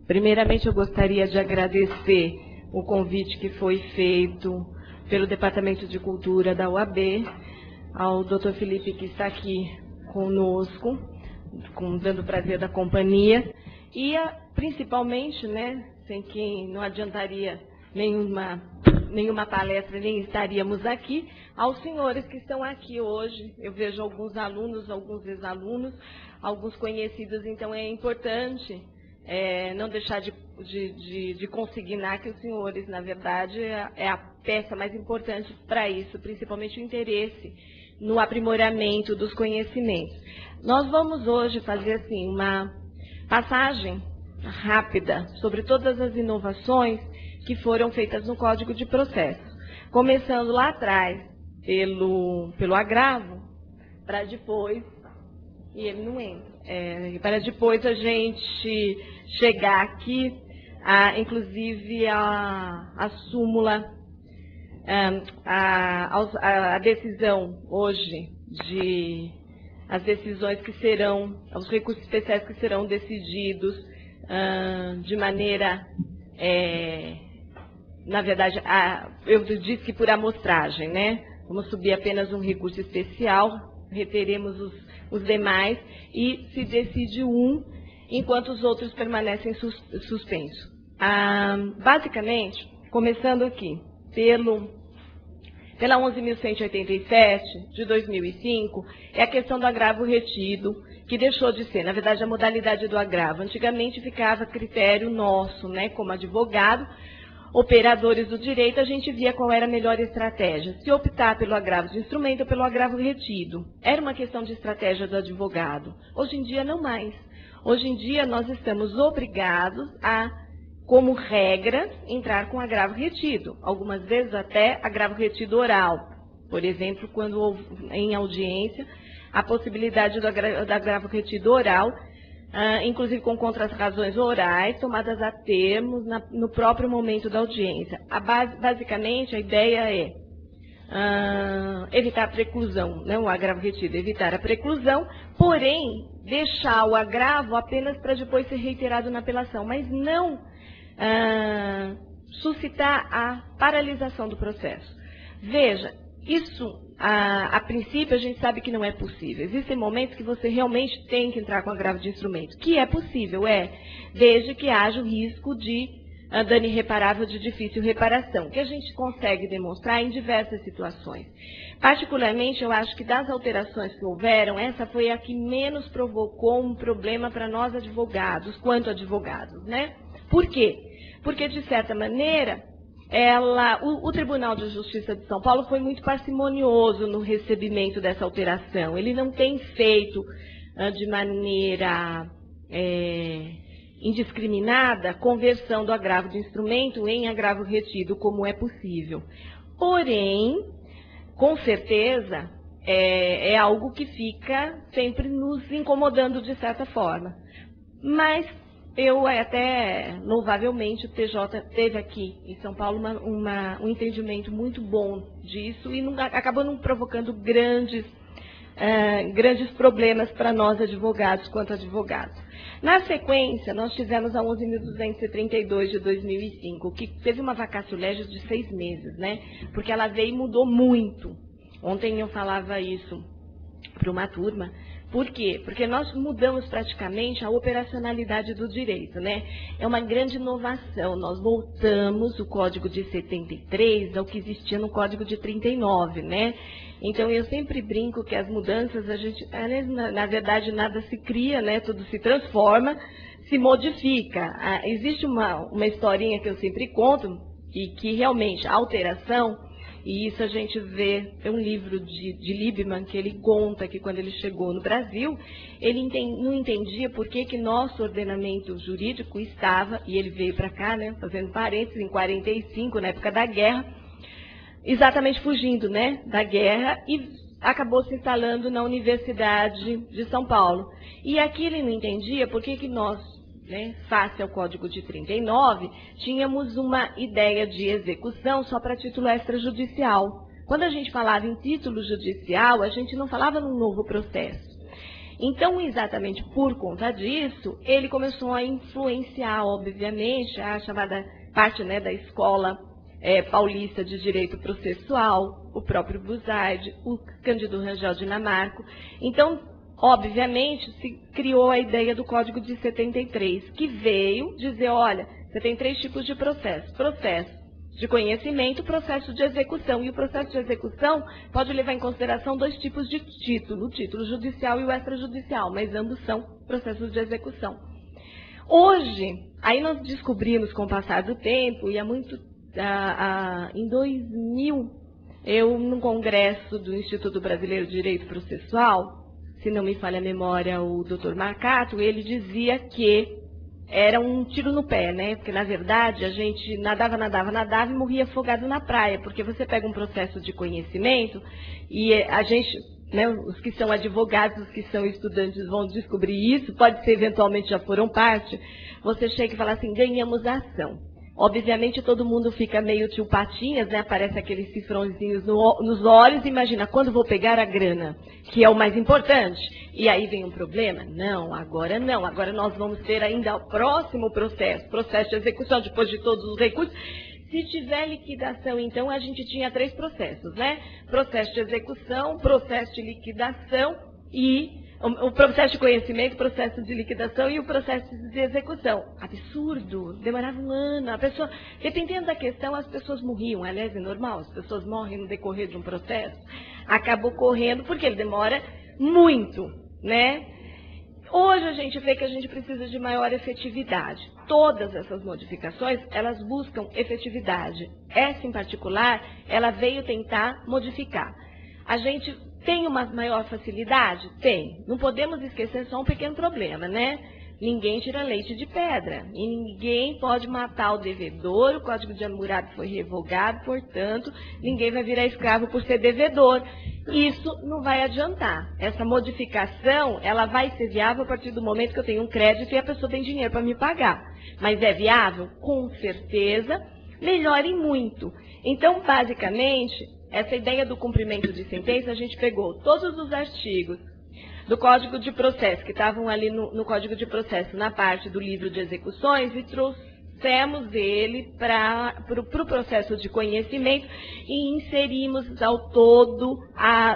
Primeiramente, eu gostaria de agradecer o convite que foi feito pelo Departamento de Cultura da UAB, ao Dr. Felipe, que está aqui conosco, dando o prazer da companhia, e principalmente, né, sem quem não adiantaria nenhuma palestra, nem estaríamos aqui, aos senhores que estão aqui hoje. Eu vejo alguns alunos, alguns ex-alunos, alguns conhecidos, então é importante não deixar de consignar que os senhores, na verdade, é a peça mais importante para isso, principalmente o interesse no aprimoramento dos conhecimentos. Nós vamos hoje fazer assim uma passagem rápida sobre todas as inovações que foram feitas no Código de Processo, começando lá atrás pelo agravo, para depois, e ele não entra, para depois a gente chegar aqui, inclusive a súmula, a decisão hoje, as decisões que serão, os recursos especiais que serão decididos de maneira, na verdade, eu disse que por amostragem, né? Vamos subir apenas um recurso especial, reteremos os demais e se decide um, enquanto os outros permanecem suspensos. Basicamente, começando aqui, pela 11.187 de 2005, é a questão do agravo retido, que deixou de ser, na verdade, a modalidade do agravo. Antigamente ficava a critério nosso, né, como advogado, operadores do direito, a gente via qual era a melhor estratégia, se optar pelo agravo de instrumento ou pelo agravo retido. Era uma questão de estratégia do advogado. Hoje em dia, não mais. Hoje em dia, nós estamos obrigados a, como regra, entrar com agravo retido. Algumas vezes até agravo retido oral. Por exemplo, quando houve em audiência a possibilidade do agravo retido oral, inclusive com contrarrazões orais, tomadas a termos no próprio momento da audiência. Basicamente, a ideia é evitar a preclusão, né, o agravo retido, evitar a preclusão, porém, deixar o agravo apenas para depois ser reiterado na apelação, mas não suscitar a paralisação do processo. Veja, isso, a princípio, a gente sabe que não é possível. Existem momentos que você realmente tem que entrar com agravo de instrumento, que é possível, desde que haja o risco de dano irreparável de difícil reparação, que a gente consegue demonstrar em diversas situações. Particularmente, eu acho que das alterações que houveram, essa foi a que menos provocou um problema para nós advogados, quanto advogados, né? Por quê? Porque, de certa maneira, o Tribunal de Justiça de São Paulo foi muito parcimonioso no recebimento dessa alteração. Ele não tem feito de maneira indiscriminada conversão do agravo de instrumento em agravo retido, como é possível. Porém, com certeza, é algo que fica sempre nos incomodando de certa forma. Mas eu até, louvavelmente, o TJ teve aqui em São Paulo um entendimento muito bom disso e acabou não provocando grandes problemas para nós advogados quanto advogados. Na sequência, nós tivemos a 11.232 de 2005, que teve uma vacatio legis de 6 meses, né? Porque ela veio e mudou muito. Ontem eu falava isso para uma turma. Por quê? Porque nós mudamos praticamente a operacionalidade do direito, né? É uma grande inovação. Nós voltamos o Código de 73 ao que existia no Código de 39, né? Então, eu sempre brinco que as mudanças, na verdade, nada se cria, né? Tudo se transforma, se modifica. Existe uma historinha que eu sempre conto, e que realmente a alteração, e isso a gente vê, é um livro de Liebman, que ele conta que quando ele chegou no Brasil, ele não entendia por que nosso ordenamento jurídico estava, e ele veio para cá, né, fazendo parênteses, em 45, na época da guerra, exatamente fugindo, né, da guerra, e acabou se instalando na Universidade de São Paulo. E aqui ele não entendia por que nós, né, face ao Código de 39, tínhamos uma ideia de execução só para título extrajudicial. Quando a gente falava em título judicial, a gente não falava num novo processo. Então, exatamente por conta disso, ele começou a influenciar, obviamente, a chamada parte, né, da escola paulista de direito processual, o próprio Buzaide, o Cândido Rangel Dinamarco. Então, obviamente, se criou a ideia do Código de 73, que veio dizer, olha, você tem 3 tipos de processo. Processo de conhecimento, processo de execução. E o processo de execução pode levar em consideração 2 tipos de título, o título judicial e o extrajudicial, mas ambos são processos de execução. Hoje, aí nós descobrimos com o passar do tempo, e em 2000, eu, no congresso do Instituto Brasileiro de Direito Processual, se não me falha a memória, o Dr. Marcato, ele dizia que era um tiro no pé, né? Porque, na verdade, a gente nadava e morria afogado na praia, porque você pega um processo de conhecimento e a gente, né, os que são advogados, os que são estudantes vão descobrir isso, pode ser eventualmente já foram parte, você chega e fala assim, ganhamos a ação. Obviamente todo mundo fica meio tio Patinhas, né? Aparece aqueles cifrõezinhos nos olhos, imagina, quando vou pegar a grana, que é o mais importante, e aí vem um problema? Não, agora nós vamos ter ainda o próximo processo de execução, depois de todos os recursos. Se tiver liquidação, então, a gente tinha 3 processos, né? Processo de execução, processo de liquidação e o processo de conhecimento, processo de liquidação e o processo de execução. Absurdo, demorava um ano. A pessoa, dependendo da questão, as pessoas morriam. Aliás, é normal, as pessoas morrem no decorrer de um processo. Acabou correndo porque ele demora muito, né? Hoje a gente vê que a gente precisa de maior efetividade. Todas essas modificações, elas buscam efetividade. Essa, em particular, ela veio tentar modificar. A gente tem uma maior facilidade? Tem. Não podemos esquecer só um pequeno problema, né? Ninguém tira leite de pedra. E ninguém pode matar o devedor. O Código de Hammurabi foi revogado, portanto, ninguém vai virar escravo por ser devedor. Isso não vai adiantar. Essa modificação, ela vai ser viável a partir do momento que eu tenho um crédito e a pessoa tem dinheiro para me pagar. Mas é viável? Com certeza, melhora em muito. Então, basicamente, essa ideia do cumprimento de sentença, a gente pegou todos os artigos do Código de Processo, que estavam ali no Código de Processo, na parte do livro de execuções, e trouxemos ele para o processo de conhecimento e inserimos ao todo,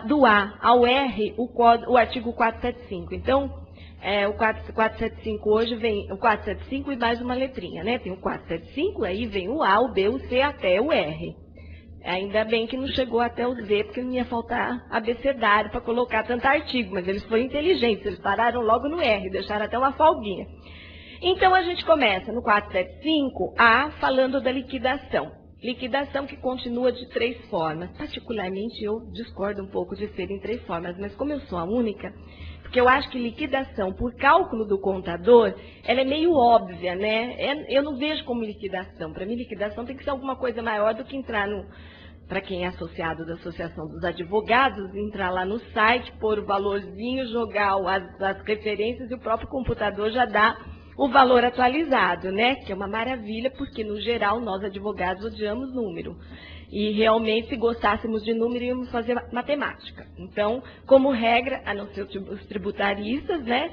do A ao R, o artigo 475. Então, o 475 hoje vem o 475 e mais uma letrinha, né? Tem o 475, aí vem o A, o B, o C até o R. Ainda bem que não chegou até o Z, porque não ia faltar abecedário para colocar tanto artigo, mas eles foram inteligentes, eles pararam logo no R, deixaram até uma folguinha. Então, a gente começa no 475, falando da liquidação. Liquidação que continua de 3 formas. Particularmente, eu discordo um pouco de serem 3 formas, mas como eu sou a única, porque eu acho que liquidação, por cálculo do contador, ela é meio óbvia, né? Eu não vejo como liquidação. Para mim, liquidação tem que ser alguma coisa maior do que entrar para quem é associado da Associação dos Advogados, entrar lá no site, pôr o valorzinho, jogar as referências e o próprio computador já dá o valor atualizado, né? Que é uma maravilha, porque, no geral, nós advogados odiamos número. E, realmente, se gostássemos de número, íamos fazer matemática. Então, como regra, a não ser os tributaristas, né?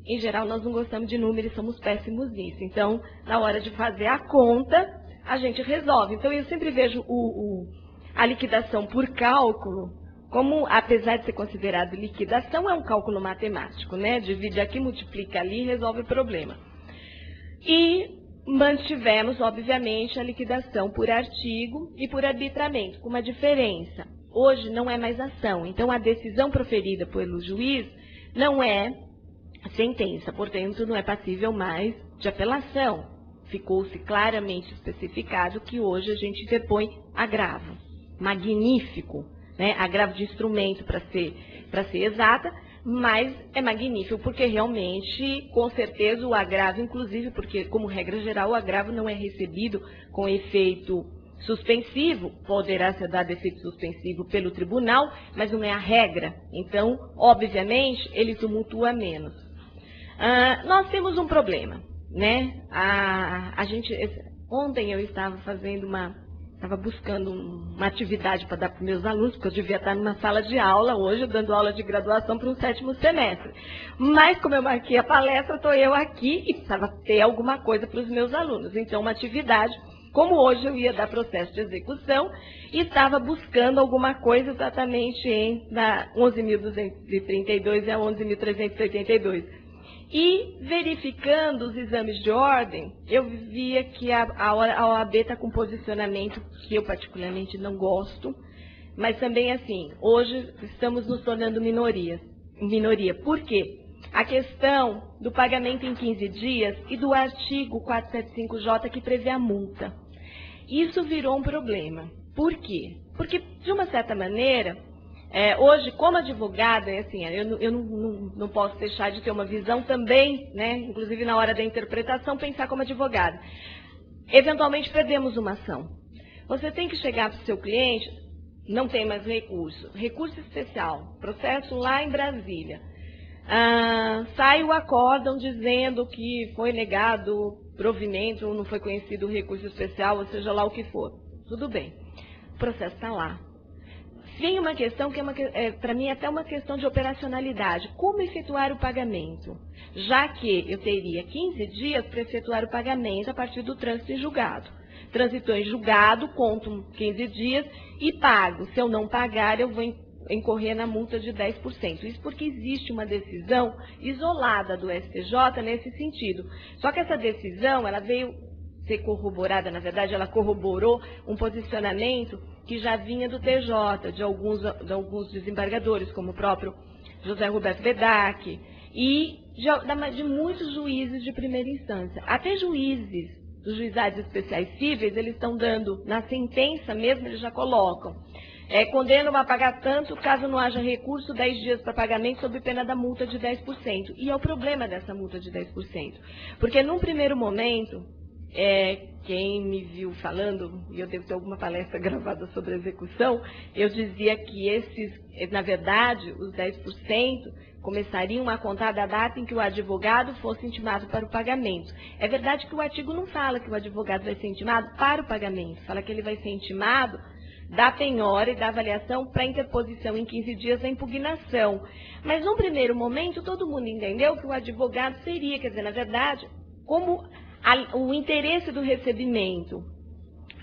Em geral, nós não gostamos de número e somos péssimos nisso. Então, na hora de fazer a conta, a gente resolve. Então, eu sempre vejo a liquidação por cálculo como, apesar de ser considerado liquidação, é um cálculo matemático, né? Divide aqui, multiplica ali e resolve o problema. E mantivemos, obviamente, a liquidação por artigo e por arbitramento, com uma diferença. Hoje não é mais ação, então a decisão proferida pelo juiz não é sentença, portanto, não é passível mais de apelação. Ficou-se claramente especificado que hoje a gente interpõe agravo. Magnífico, né? Agravo de instrumento, para ser exata, mas é magnífico, porque realmente, com certeza, o agravo, inclusive, porque, como regra geral, o agravo não é recebido com efeito suspensivo, poderá ser dado efeito suspensivo pelo tribunal, mas não é a regra. Então, obviamente, ele tumultua menos. Nós temos um problema, né? Ontem eu estava fazendo uma estava buscando uma atividade para dar para os meus alunos, porque eu devia estar numa sala de aula hoje, dando aula de graduação para um 7º semestre. Mas, como eu marquei a palestra, estou eu aqui e precisava ter alguma coisa para os meus alunos. Então, uma atividade, como hoje eu ia dar processo de execução, e estava buscando alguma coisa exatamente entre 11.232 e a 11.382. E, verificando os exames de ordem, eu via que a OAB está com um posicionamento que eu particularmente não gosto, mas também, assim, hoje estamos nos tornando minoria. Por quê? A questão do pagamento em 15 dias e do artigo 475J que prevê a multa. Isso virou um problema. Por quê? Porque, de uma certa maneira, hoje, como advogada, assim, eu não posso deixar de ter uma visão também, né, inclusive na hora da interpretação, pensar como advogada. Eventualmente perdemos uma ação. Você tem que chegar para o seu cliente, não tem mais recurso especial, processo lá em Brasília. Sai o acórdão dizendo que foi negado provimento, ou não foi conhecido o recurso especial, ou seja lá o que for. Tudo bem, o processo está lá. Vem uma questão que para mim, é até uma questão de operacionalidade. Como efetuar o pagamento? Já que eu teria 15 dias para efetuar o pagamento a partir do trânsito em julgado. Transitou em julgado, conto 15 dias e pago. Se eu não pagar, eu vou incorrer na multa de 10%. Isso porque existe uma decisão isolada do STJ nesse sentido. Só que essa decisão, ela veio ser corroborada, na verdade, ela corroborou um posicionamento que já vinha do TJ, de alguns desembargadores, como o próprio José Roberto Bedac, e de muitos juízes de primeira instância. Até juízes dos juizados especiais cíveis, eles estão dando, na sentença mesmo, eles já colocam, condenam a pagar tanto, caso não haja recurso, 10 dias para pagamento, sob pena da multa de 10%. E é o problema dessa multa de 10%. Porque, num primeiro momento, quem me viu falando, e eu devo ter alguma palestra gravada sobre execução, eu dizia que na verdade, os 10% começariam a contar da data em que o advogado fosse intimado para o pagamento. É verdade que o artigo não fala que o advogado vai ser intimado para o pagamento, fala que ele vai ser intimado da penhora e da avaliação para interposição em 15 dias da impugnação. Mas, num primeiro momento, todo mundo entendeu que o advogado seria, quer dizer, na verdade, como o interesse do recebimento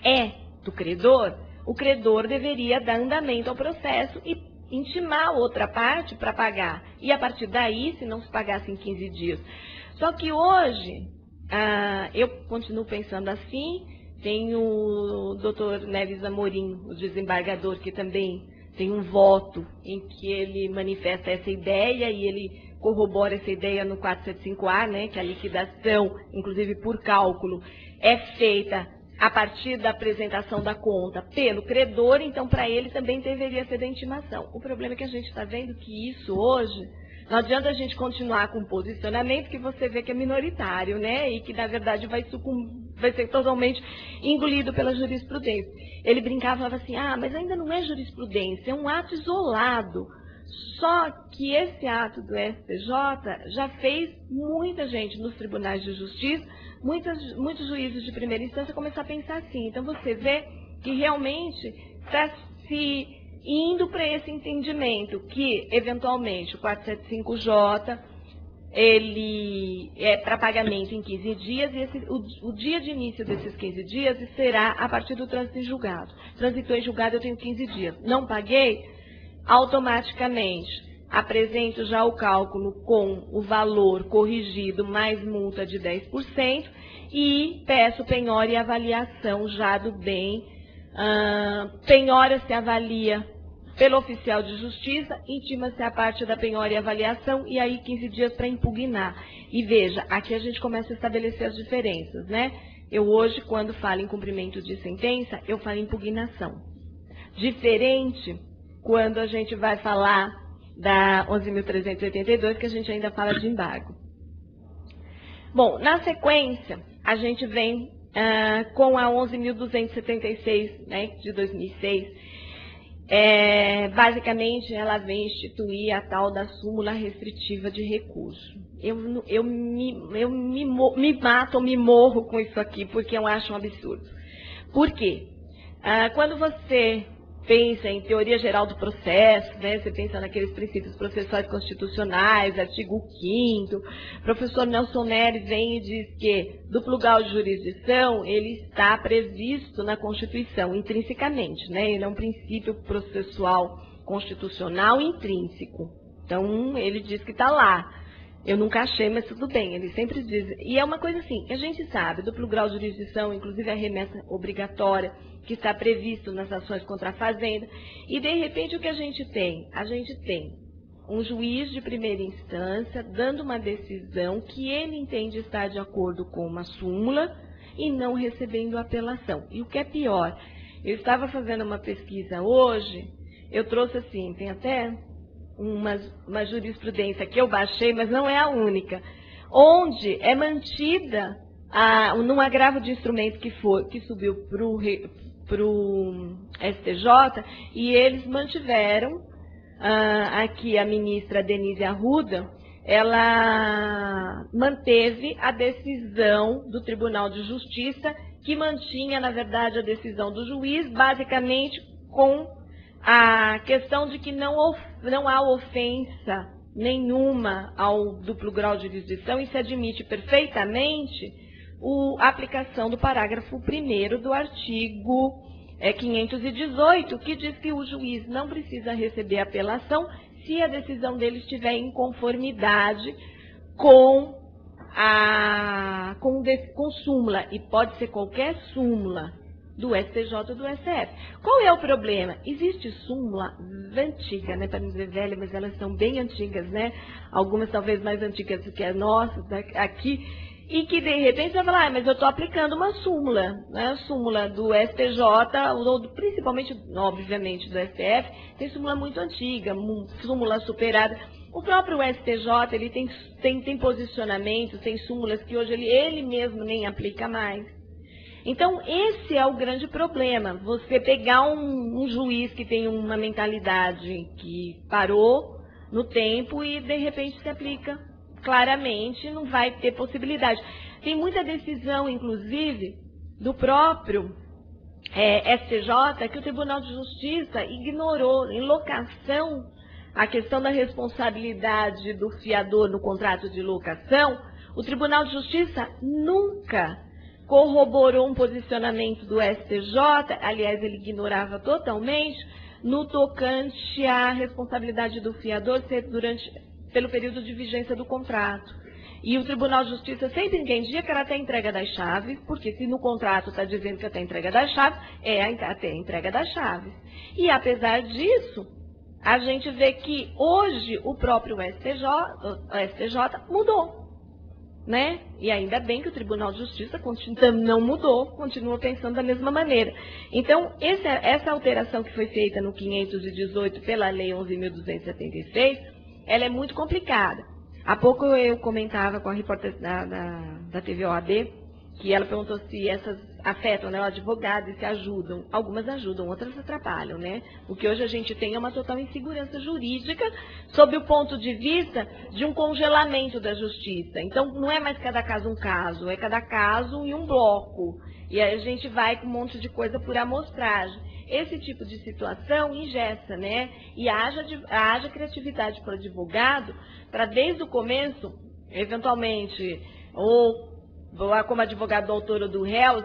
é do credor, o credor deveria dar andamento ao processo e intimar a outra parte para pagar. E a partir daí, se não se pagasse em 15 dias. Só que hoje, eu continuo pensando assim, tem o doutor Neves Amorim, o desembargador, que também tem um voto em que ele manifesta essa ideia e ele corrobora essa ideia no 475A, né, que a liquidação, inclusive por cálculo, é feita a partir da apresentação da conta pelo credor, então para ele também deveria ser da intimação. O problema é que a gente está vendo que isso hoje, não adianta a gente continuar com um posicionamento que você vê que é minoritário, né, e que na verdade vai ser totalmente engolido pela jurisprudência. Ele brincava e falava assim, mas ainda não é jurisprudência, é um ato isolado. Só que esse ato do STJ já fez muita gente nos tribunais de justiça, muitos juízes de primeira instância começar a pensar assim. Então você vê que realmente está se indo para esse entendimento que, eventualmente, o 475J, ele é para pagamento em 15 dias e o dia de início desses 15 dias será a partir do trânsito em julgado. Transitou em julgado, eu tenho 15 dias. Não paguei? Automaticamente apresento já o cálculo com o valor corrigido mais multa de 10% e peço penhora e avaliação já do bem. Penhora se avalia pelo oficial de justiça, intima-se a parte da penhora e avaliação e aí 15 dias para impugnar. E veja, aqui a gente começa a estabelecer as diferenças, né? Eu hoje, quando falo em cumprimento de sentença, eu falo em impugnação. Diferente quando a gente vai falar da 11.382, que a gente ainda fala de embargo. Bom, na sequência, a gente vem com a 11.276, né, de 2006. Basicamente, ela vem instituir a tal da súmula restritiva de recurso. Eu me mato ou me morro com isso aqui, porque eu acho um absurdo. Por quê? Quando você pensa em teoria geral do processo, né, você pensa naqueles princípios processuais constitucionais, artigo 5º, o professor Nelson Nery vem e diz que duplo grau de jurisdição, ele está previsto na Constituição, intrinsecamente, né, ele é um princípio processual constitucional intrínseco. Então, ele diz que está lá. Eu nunca achei, mas tudo bem, ele sempre diz. E é uma coisa assim, que a gente sabe, duplo grau de jurisdição, inclusive a remessa obrigatória, que está previsto nas ações contra a fazenda, e de repente o que a gente tem? A gente tem um juiz de primeira instância dando uma decisão que ele entende estar de acordo com uma súmula e não recebendo apelação. E o que é pior, eu estava fazendo uma pesquisa hoje, eu trouxe assim, tem até uma jurisprudência que eu baixei, mas não é a única, onde é mantida num agravo de instrumento que subiu para o STJ, e eles mantiveram, aqui a ministra Denise Arruda, ela manteve a decisão do Tribunal de Justiça, que mantinha, na verdade, a decisão do juiz, basicamente com a questão de que não há ofensa nenhuma ao duplo grau de jurisdição e se admite perfeitamente a aplicação do parágrafo 1º do artigo 518, que diz que o juiz não precisa receber apelação se a decisão dele estiver em conformidade com súmula, e pode ser qualquer súmula do STJ ou do STF. Qual é o problema? Existe súmula antiga, né, para não dizer velha, mas elas são bem antigas, né? Algumas talvez mais antigas do que as nossas, aqui, e que de repente você vai falar, mas eu estou aplicando uma súmula, né? Súmula do STJ, ou principalmente, obviamente, do STF, tem súmula muito antiga, súmula superada. O próprio STJ, ele tem posicionamentos, tem súmulas que hoje ele mesmo nem aplica mais. Então, esse é o grande problema, você pegar um juiz que tem uma mentalidade que parou no tempo e, de repente, se aplica claramente, não vai ter possibilidade. Tem muita decisão, inclusive, do próprio STJ, que o Tribunal de Justiça ignorou em locação a questão da responsabilidade do fiador no contrato de locação. O Tribunal de Justiça nunca corroborou um posicionamento do STJ, aliás, ele ignorava totalmente, no tocante à responsabilidade do fiador ser pelo período de vigência do contrato. E o Tribunal de Justiça sempre entendia que era até a entrega das chaves, porque se no contrato está dizendo que até a entrega das chaves, é até a entrega das chaves. E apesar disso, a gente vê que hoje o próprio STJ mudou. Né? E ainda bem que o Tribunal de Justiça não mudou, continua pensando da mesma maneira. Então, essa alteração que foi feita no 518 pela Lei 11.276, ela é muito complicada. Há pouco eu comentava com a repórter da TV OAB, que ela perguntou se essas afetam, né, o advogado e se ajudam. Algumas ajudam, outras atrapalham, né? O que hoje a gente tem é uma total insegurança jurídica sob o ponto de vista de um congelamento da justiça. Então, não é mais cada caso um caso, é cada caso em um bloco. E aí a gente vai com um monte de coisa por amostragem. Esse tipo de situação engessa, né? E haja criatividade para o advogado para, desde o começo, eventualmente, ou como advogado do autor ou do réu,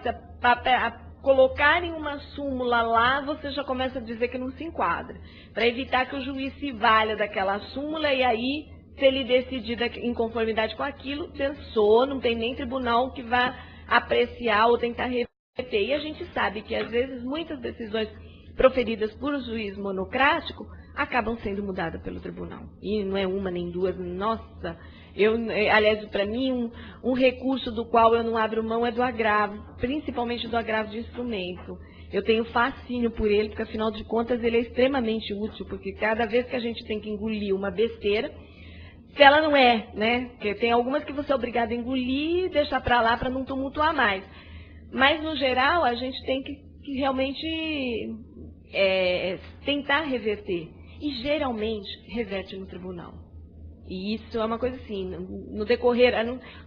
colocarem uma súmula lá, você já começa a dizer que não se enquadra, para evitar que o juiz se valha daquela súmula e aí, se ele decidir em conformidade com aquilo, pensou, não tem nem tribunal que vá apreciar ou tentar reverter. E a gente sabe que, às vezes, muitas decisões proferidas por um juiz monocrático acabam sendo mudadas pelo tribunal. E não é uma nem duas, nossa. Aliás, para mim, um recurso do qual eu não abro mão é do agravo, principalmente do agravo de instrumento. Eu tenho fascínio por ele, porque, afinal de contas, ele é extremamente útil, porque cada vez que a gente tem que engolir uma besteira, se ela não é, né? Porque tem algumas que você é obrigado a engolir e deixar para lá para não tumultuar mais. Mas, no geral, a gente tem que realmente tentar reverter. E, geralmente, reverte no tribunal. E isso é uma coisa assim, no decorrer,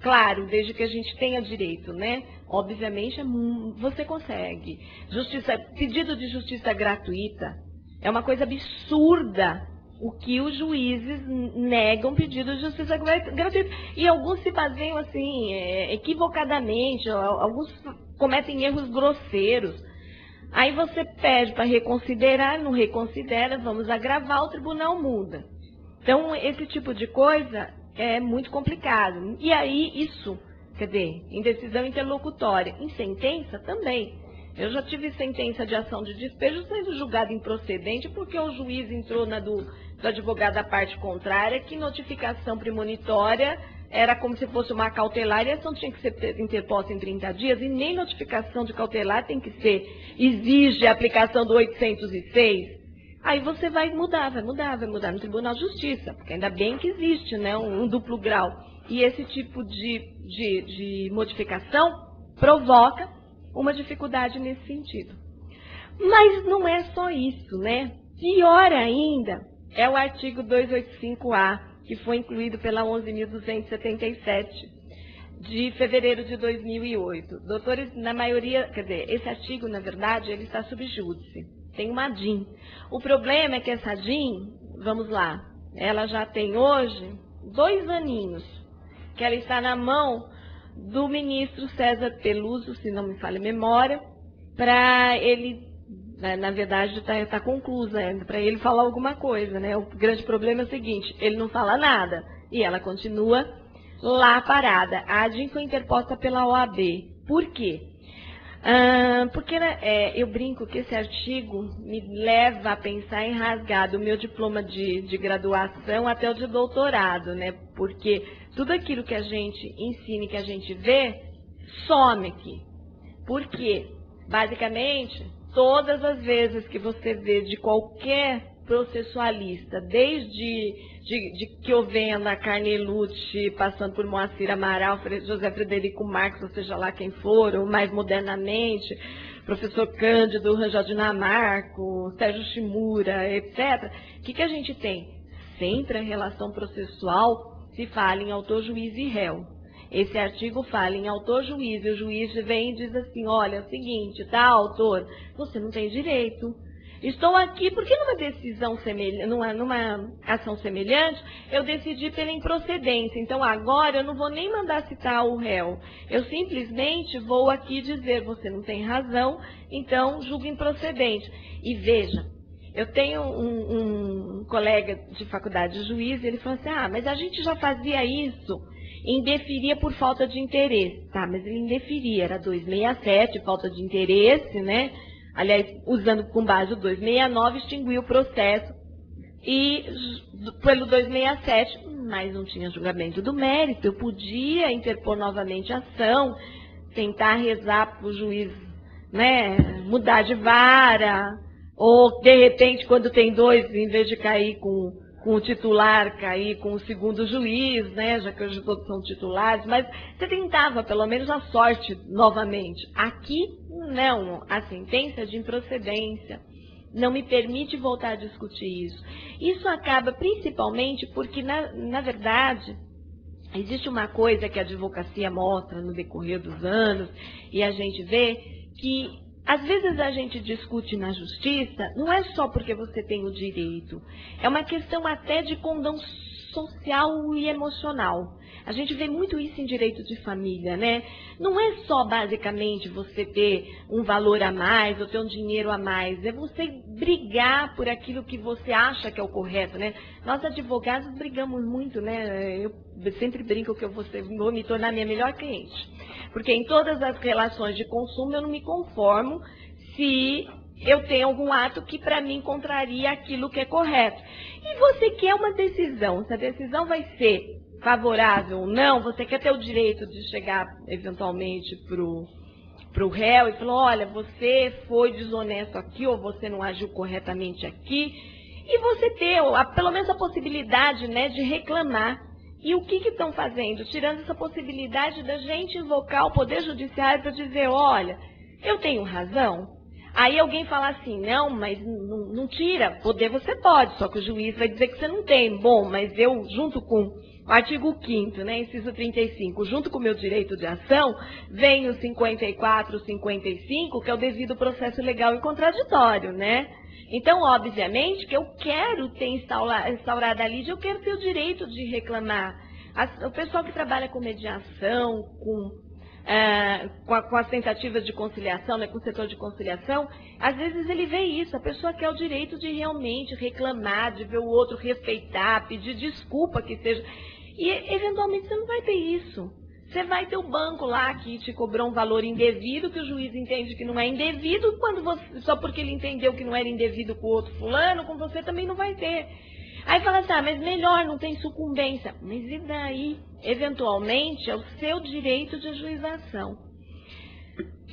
claro, desde que a gente tenha direito, né? Obviamente, você consegue. Pedido de justiça gratuita é uma coisa absurda o que os juízes negam pedido de justiça gratuita. E alguns se baseiam assim, equivocadamente, alguns cometem erros grosseiros. Aí você pede para reconsiderar, não reconsidera, vamos agravar, o tribunal muda. Então, esse tipo de coisa é muito complicado. E aí, isso, quer dizer, em decisão interlocutória, em sentença também. Eu já tive sentença de ação de despejo sendo julgada improcedente porque o juiz entrou na do advogado da parte contrária, que notificação premonitória era como se fosse uma cautelar e a ação tinha que ser interposta em 30 dias e nem notificação de cautelar tem que ser, exige a aplicação do 806. Aí você vai mudar no Tribunal de Justiça, porque ainda bem que existe, né, um duplo grau. E esse tipo de modificação provoca uma dificuldade nesse sentido. Mas não é só isso, né? Pior ainda é o artigo 285-A, que foi incluído pela 11.277 de fevereiro de 2008. Doutores, na maioria, quer dizer, esse artigo, na verdade, ele está sob júdice. Tem uma DIN. O problema é que essa DIN, vamos lá, ela já tem hoje 2 aninhos, que ela está na mão do ministro César Peluso, se não me falha a memória, para ele, na verdade, está conclusa ainda, para ele falar alguma coisa, né? O grande problema é o seguinte, ele não fala nada, e ela continua lá parada. A DIN foi interposta pela OAB. Por quê? Porque eu brinco que esse artigo me leva a pensar em rasgar do meu diploma de graduação até o de doutorado, né? Porque tudo aquilo que a gente ensina e que a gente vê, some aqui. Por quê? Basicamente, todas as vezes que você vê de qualquer processualista, desde que eu venha Carnelucci, passando por Moacir Amaral, José Frederico Marques, ou seja lá quem for, ou mais modernamente, professor Cândido, Rangel Dinamarco, Sérgio Shimura, etc. O que a gente tem? Sempre a relação processual se fala em autor, juiz e réu. Esse artigo fala em autor, juiz, e o juiz vem e diz assim, olha, é o seguinte, tá, autor, você não tem direito. Estou aqui porque numa decisão semelhante, numa ação semelhante, eu decidi pela improcedência. Então agora eu não vou nem mandar citar o réu. Eu simplesmente vou aqui dizer, você não tem razão, então julgo improcedente. E veja, eu tenho um colega de faculdade de juiz, ele falou assim, mas a gente já fazia isso, indeferia por falta de interesse. Tá, mas ele indeferia, era 267, falta de interesse, né? Aliás, usando com base o 269, extinguiu o processo e pelo 267, mas não tinha julgamento do mérito, eu podia interpor novamente a ação, tentar rezar para o juiz, né, mudar de vara, ou de repente, quando tem 2, em vez de cair com o titular, cair com o segundo juiz, né, já que hoje todos são titulares, mas você tentava pelo menos a sorte novamente. Aqui, não, a sentença de improcedência não me permite voltar a discutir isso. Isso acaba principalmente porque, na verdade, existe uma coisa que a advocacia mostra no decorrer dos anos, e a gente vê que às vezes a gente discute na justiça, não é só porque você tem o direito, é uma questão até de condão social e emocional. A gente vê muito isso em direito de família, né? Não é só basicamente você ter um valor a mais ou ter um dinheiro a mais, é você brigar por aquilo que você acha que é o correto, né? Nós advogados brigamos muito, né? Eu sempre brinco que eu vou me tornar minha melhor cliente. Porque em todas as relações de consumo eu não me conformo se eu tenho algum ato que para mim contraria aquilo que é correto. E você quer uma decisão, se a decisão vai ser favorável ou não, você quer ter o direito de chegar eventualmente para o réu e falar, olha, você foi desonesto aqui ou você não agiu corretamente aqui, e você ter pelo menos a possibilidade, né, de reclamar. E o que estão fazendo? Tirando essa possibilidade da gente invocar o Poder Judiciário para dizer, olha, eu tenho razão. Aí alguém fala assim, não, mas não tira, poder você pode, só que o juiz vai dizer que você não tem. Bom, mas eu, junto com o artigo 5º, né, inciso 35, junto com o meu direito de ação, vem o 54, 55, que é o devido processo legal e contraditório, né? Então, obviamente, que eu quero ter instaurada a lide, eu quero ter o direito de reclamar. O pessoal que trabalha com mediação, com as tentativas de conciliação, né, com o setor de conciliação, às vezes ele vê isso, a pessoa quer o direito de realmente reclamar, de ver o outro respeitar, pedir desculpa que seja. E, eventualmente, você não vai ter isso. Você vai ter o banco lá que te cobrou um valor indevido, que o juiz entende que não é indevido, só porque ele entendeu que não era indevido com o outro fulano, com você também não vai ter. Aí fala assim, mas melhor, não tem sucumbência. Mas e daí? Eventualmente, é o seu direito de ajuização.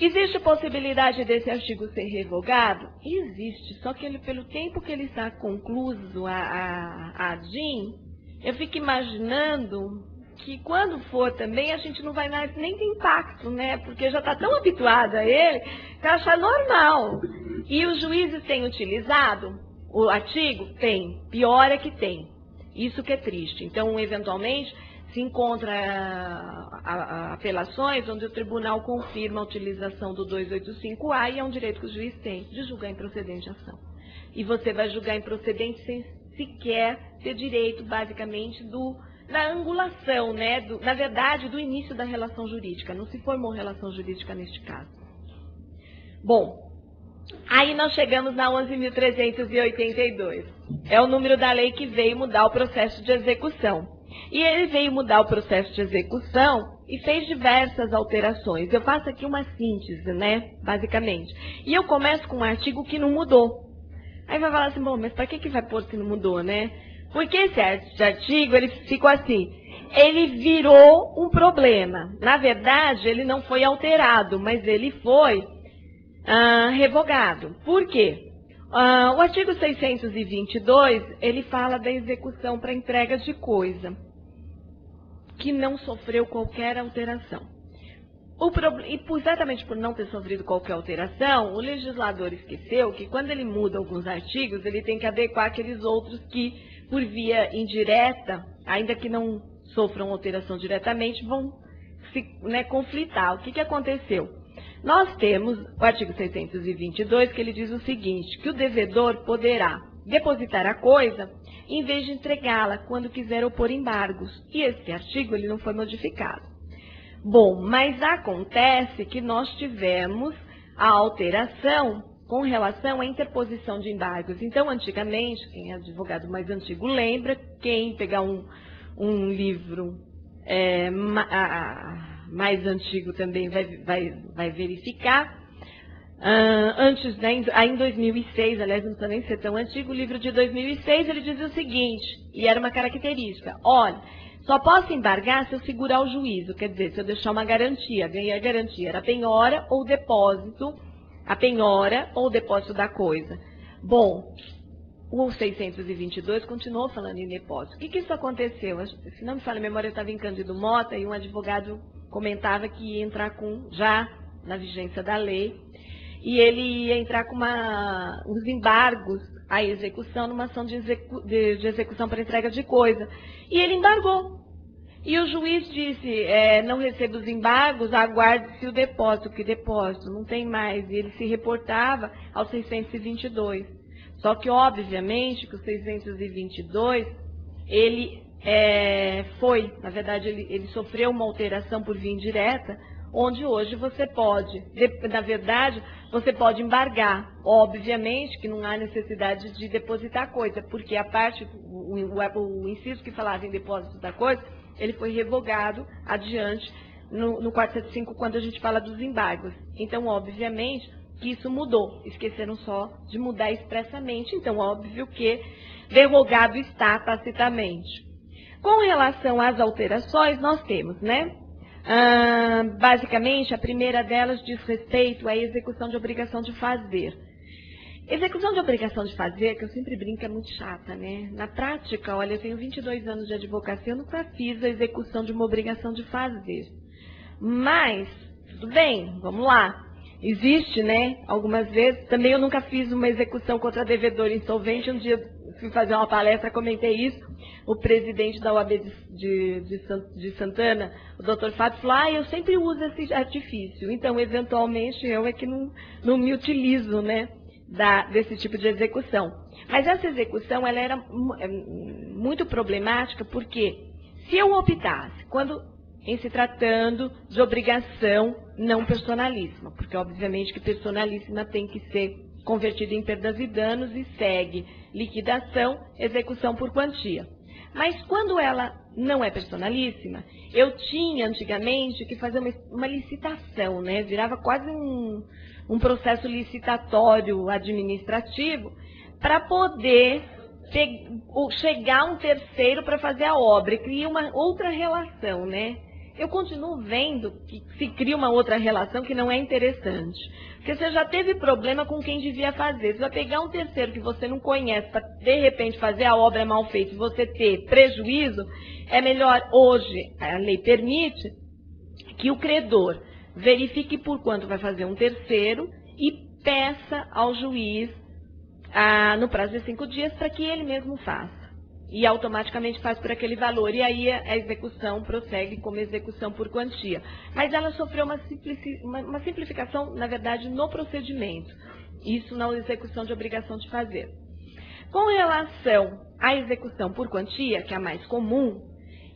Existe possibilidade desse artigo ser revogado? Existe, só que ele, pelo tempo que ele está concluso, a DIN, eu fico imaginando que quando for também, a gente não vai mais nem ter impacto, né? Porque já está tão habituado a ele, que acha normal. E os juízes têm utilizado o artigo? Tem. Pior é que tem. Isso que é triste. Então, eventualmente, se encontra apelações onde o tribunal confirma a utilização do 285A e é um direito que o juiz tem de julgar improcedente a ação. E você vai julgar improcedente sem sequer ter direito, basicamente, da angulação, né? Na verdade, do início da relação jurídica. Não se formou relação jurídica neste caso. Bom, aí nós chegamos na 11.382. É o número da lei que veio mudar o processo de execução. E ele veio mudar o processo de execução e fez diversas alterações. Eu faço aqui uma síntese, né, basicamente. E eu começo com um artigo que não mudou. Aí vai falar assim, bom, mas para que vai pôr se não mudou, né? Porque esse artigo, ele ficou assim, ele virou um problema. Na verdade, ele não foi alterado, mas ele foi revogado. Por quê? O artigo 622, ele fala da execução para entrega de coisa que não sofreu qualquer alteração. E exatamente por não ter sofrido qualquer alteração, o legislador esqueceu que quando ele muda alguns artigos, ele tem que adequar aqueles outros que, por via indireta, ainda que não sofram alteração diretamente, vão se conflitar. O que aconteceu? Nós temos o artigo 622, que ele diz o seguinte, que o devedor poderá depositar a coisa em vez de entregá-la quando quiser opor embargos. E esse artigo ele não foi modificado. Bom, mas acontece que nós tivemos a alteração com relação à interposição de embargos. Então, antigamente, quem é advogado mais antigo lembra, quem pegar um livro mais antigo também vai verificar. Antes, né, em 2006, aliás, não precisa nem ser tão antigo, o livro de 2006, ele dizia o seguinte, e era uma característica, olha, só posso embargar se eu segurar o juízo, quer dizer, se eu deixar uma garantia, ganhei a garantia, era a penhora ou o depósito da coisa. Bom, o 622 continuou falando em depósito. O que isso aconteceu? Se não me falha a memória, eu estava em Cândido Mota e um advogado comentava que ia entrar já na vigência da lei, e ele ia entrar com os embargos à execução numa ação de execução para entrega de coisa. E ele embargou. E o juiz disse, não receba os embargos, aguarde-se o depósito. Que depósito? Não tem mais. E ele se reportava ao 622. Só que, obviamente, que o 622, ele na verdade, ele sofreu uma alteração por via indireta, onde hoje você pode, na verdade, você pode embargar. Obviamente que não há necessidade de depositar coisa, porque a parte, o inciso que falava em depósito da coisa, ele foi revogado adiante no 475, quando a gente fala dos embargos. Então, obviamente, que isso mudou. Esqueceram só de mudar expressamente, então, óbvio que derrogado está tacitamente. Com relação às alterações, nós temos, né? Basicamente, a primeira delas diz respeito à execução de obrigação de fazer. Execução de obrigação de fazer, que eu sempre brinco, é muito chata, né? Na prática, olha, eu tenho 22 anos de advocacia, eu nunca fiz a execução de uma obrigação de fazer. Mas, tudo bem, vamos lá. existe, né, algumas vezes. Também eu nunca fiz uma execução contra devedor insolvente. Um dia fui fazer uma palestra, comentei isso. O presidente da OAB de Santana, o doutor Fábio, falou, eu sempre uso esse artifício. Então, eventualmente, eu é que não me utilizo, né, desse tipo de execução. Mas essa execução, ela era muito problemática, porque se eu optasse, em se tratando de obrigação não personalíssima, porque obviamente que personalíssima tem que ser convertida em perdas e danos e segue liquidação, execução por quantia. Mas quando ela não é personalíssima, eu tinha antigamente que fazer uma licitação, né? Virava quase um processo licitatório administrativo para poder chegar a um terceiro para fazer a obra, e cria uma outra relação, né? Eu continuo vendo que se cria uma outra relação que não é interessante. Porque você já teve problema com quem devia fazer. Você vai pegar um terceiro que você não conhece para, de repente, fazer a obra mal feita e você ter prejuízo, é melhor hoje, a lei permite, que o credor verifique por quanto vai fazer um terceiro e peça ao juiz, no prazo de 5 dias, para que ele mesmo faça. E automaticamente faz por aquele valor, e aí a execução prossegue como execução por quantia. Mas ela sofreu uma simplificação, na verdade, no procedimento. Isso na execução de obrigação de fazer. Com relação à execução por quantia, que é a mais comum,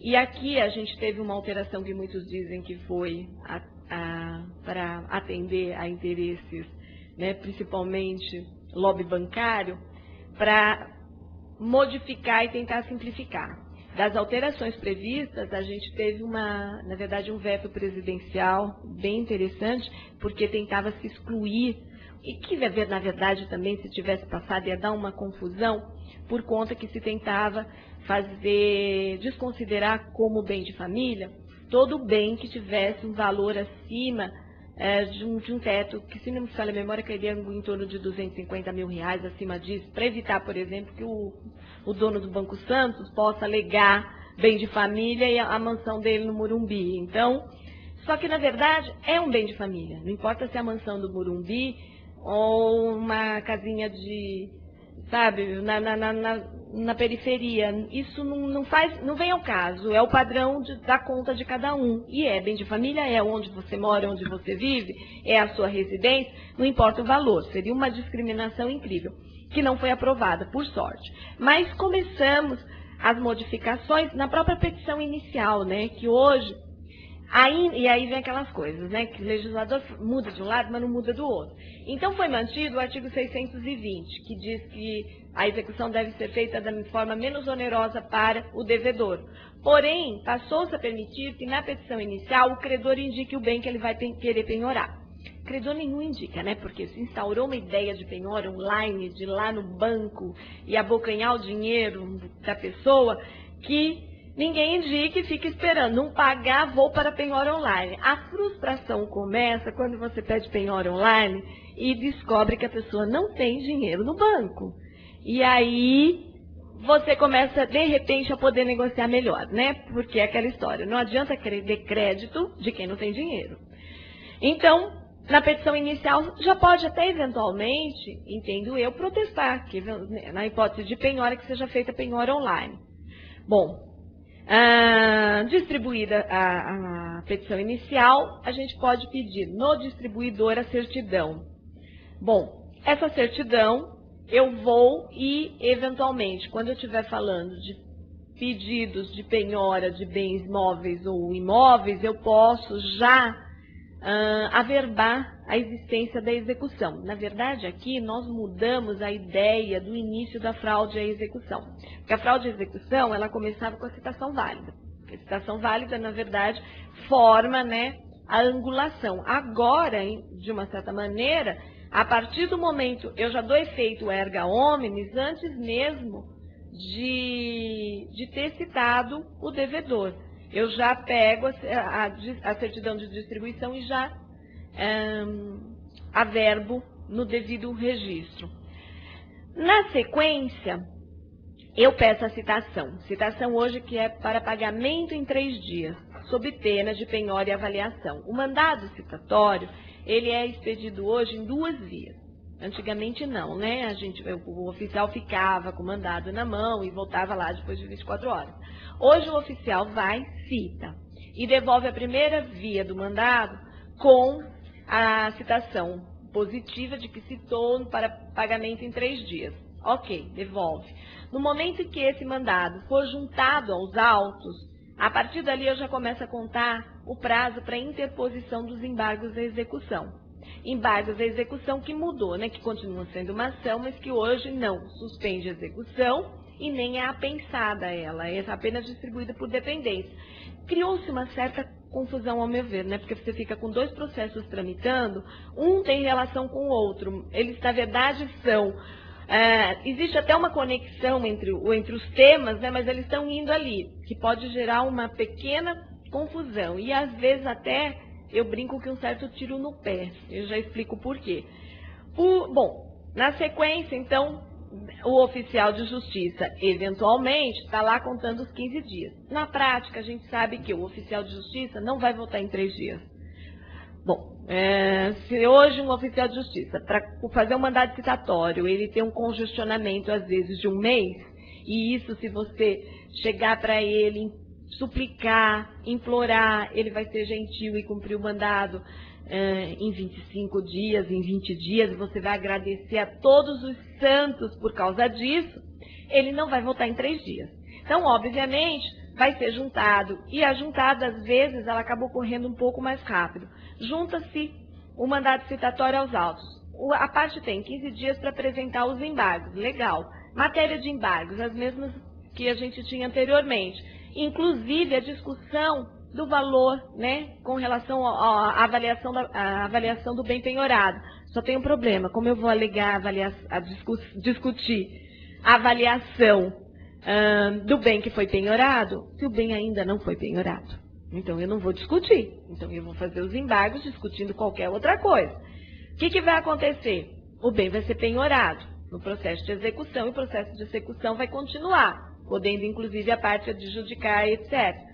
e aqui a gente teve uma alteração que muitos dizem que foi para atender a interesses, né, principalmente lobby bancário, para modificar e tentar simplificar. Das alterações previstas, a gente teve na verdade, um veto presidencial bem interessante, porque tentava se excluir, e que, na verdade, também, se tivesse passado, ia dar uma confusão, por conta que se tentava desconsiderar como bem de família, todo bem que tivesse um valor acima de um teto, que, se não me falha a memória, cairia em torno de R$250 mil acima disso, para evitar, por exemplo, que o dono do Banco Santos possa alegar bem de família e a mansão dele no Morumbi. Então, só que, na verdade, é um bem de família. Não importa se é a mansão do Morumbi ou uma casinha na periferia. Isso não vem ao caso, é o padrão da conta de cada um. E bem de família, é onde você mora, onde você vive, é a sua residência, não importa o valor. Seria uma discriminação incrível, que não foi aprovada, por sorte. Mas começamos as modificações na própria petição inicial, né, que hoje... e aí vem aquelas coisas, né, que o legislador muda de um lado, mas não muda do outro. Então, foi mantido o artigo 620, que diz que a execução deve ser feita da forma menos onerosa para o devedor. Porém, passou-se a permitir que, na petição inicial, o credor indique o bem que ele vai querer penhorar. Credor nenhum indica, né, porque se instaurou uma ideia de penhora online, de ir lá no banco e abocanhar o dinheiro da pessoa, que... ninguém indica e fica esperando. Não pagar, vou para penhora online. A frustração começa quando você pede penhora online e descobre que a pessoa não tem dinheiro no banco. E aí você começa, de repente, a poder negociar melhor, né? Porque é aquela história. Não adianta querer crédito de quem não tem dinheiro. Então, na petição inicial, já pode até eventualmente, entendo eu, protestar, que na hipótese de penhora, que seja feita penhora online. Bom, distribuída a petição inicial, a gente pode pedir no distribuidor a certidão. Bom, essa certidão eu vou e, eventualmente, quando eu estiver falando de pedidos de penhora de bens móveis ou imóveis, eu posso já averbar a existência da execução. Na verdade, aqui nós mudamos a ideia do início da fraude à execução. Porque a fraude à execução, ela começava com a citação válida. A citação válida, na verdade, forma, né, a angulação. Agora, de uma certa maneira, a partir do momento, eu já dou efeito erga omnes antes mesmo de ter citado o devedor. Eu já pego a certidão de distribuição e já averbo no devido registro. Na sequência, eu peço a citação. Citação hoje que é para pagamento em 3 dias, sob pena de penhora e avaliação. O mandado citatório, ele é expedido hoje em 2 vias. Antigamente não, né? O oficial ficava com o mandado na mão e voltava lá depois de 24 horas. Hoje o oficial vai, cita, e devolve a primeira via do mandado com a citação positiva de que citou para pagamento em 3 dias. Ok, devolve. No momento em que esse mandado for juntado aos autos, a partir dali eu já começo a contar o prazo para interposição dos embargos à execução. Embargos à execução que mudou, né? Que continua sendo uma ação, mas que hoje não suspende a execução e nem é apensada ela, é apenas distribuída por dependência. Criou-se uma certa confusão, ao meu ver, né? Porque você fica com 2 processos tramitando, um tem relação com o outro. Eles, na verdade, são... existe até uma conexão entre os temas, né? Mas eles estão indo ali, que pode gerar uma pequena confusão. E, às vezes, até eu brinco que um certo tiro no pé. Eu já explico por quê. Bom, na sequência, então... O oficial de justiça, eventualmente, está lá contando os 15 dias. Na prática, a gente sabe que o oficial de justiça não vai votar em 3 dias. Bom, se hoje um oficial de justiça, para fazer um mandado citatório, ele tem um congestionamento, às vezes, de 1 mês, e isso, se você chegar para ele, suplicar, implorar, ele vai ser gentil e cumprir o mandado em 25 dias, em 20 dias, você vai agradecer a todos os santos por causa disso, ele não vai votar em 3 dias. Então, obviamente, vai ser juntado, e a juntada, às vezes, ela acaba ocorrendo um pouco mais rápido. Junta-se o mandado citatório aos autos. A parte tem 15 dias para apresentar os embargos, legal. Matéria de embargos, as mesmas que a gente tinha anteriormente. Inclusive, a discussão do valor, né, com relação à avaliação do bem penhorado. Só tem um problema, como eu vou alegar discutir a avaliação do bem que foi penhorado, se o bem ainda não foi penhorado. Então, eu não vou discutir. Então, eu vou fazer os embargos discutindo qualquer outra coisa. O que vai acontecer? O bem vai ser penhorado no processo de execução, e o processo de execução vai continuar, podendo, inclusive, a parte adjudicar, etc.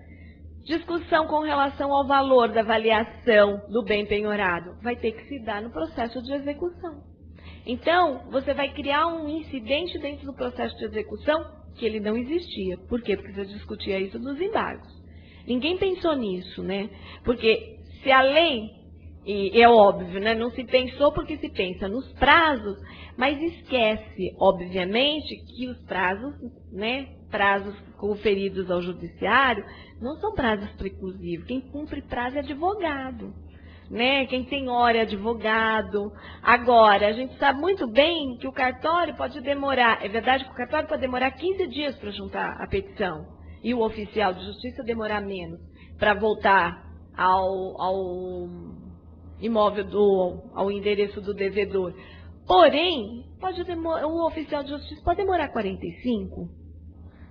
Discussão com relação ao valor da avaliação do bem penhorado vai ter que se dar no processo de execução. Então, você vai criar um incidente dentro do processo de execução que ele não existia. Por quê? Porque você discutia isso nos embargos. Ninguém pensou nisso, né? Porque se a lei, e é óbvio, né? Não se pensou porque se pensa nos prazos, mas esquece, obviamente, que os prazos, né? Prazos conferidos ao judiciário não são prazos preclusivos. Quem cumpre prazo é advogado, né? Quem tem hora é advogado. Agora, a gente sabe muito bem que o cartório pode demorar, é verdade que o cartório pode demorar 15 dias para juntar a petição e o oficial de justiça demorar menos para voltar ao imóvel, ao endereço do devedor. Porém, o oficial de justiça pode demorar 45.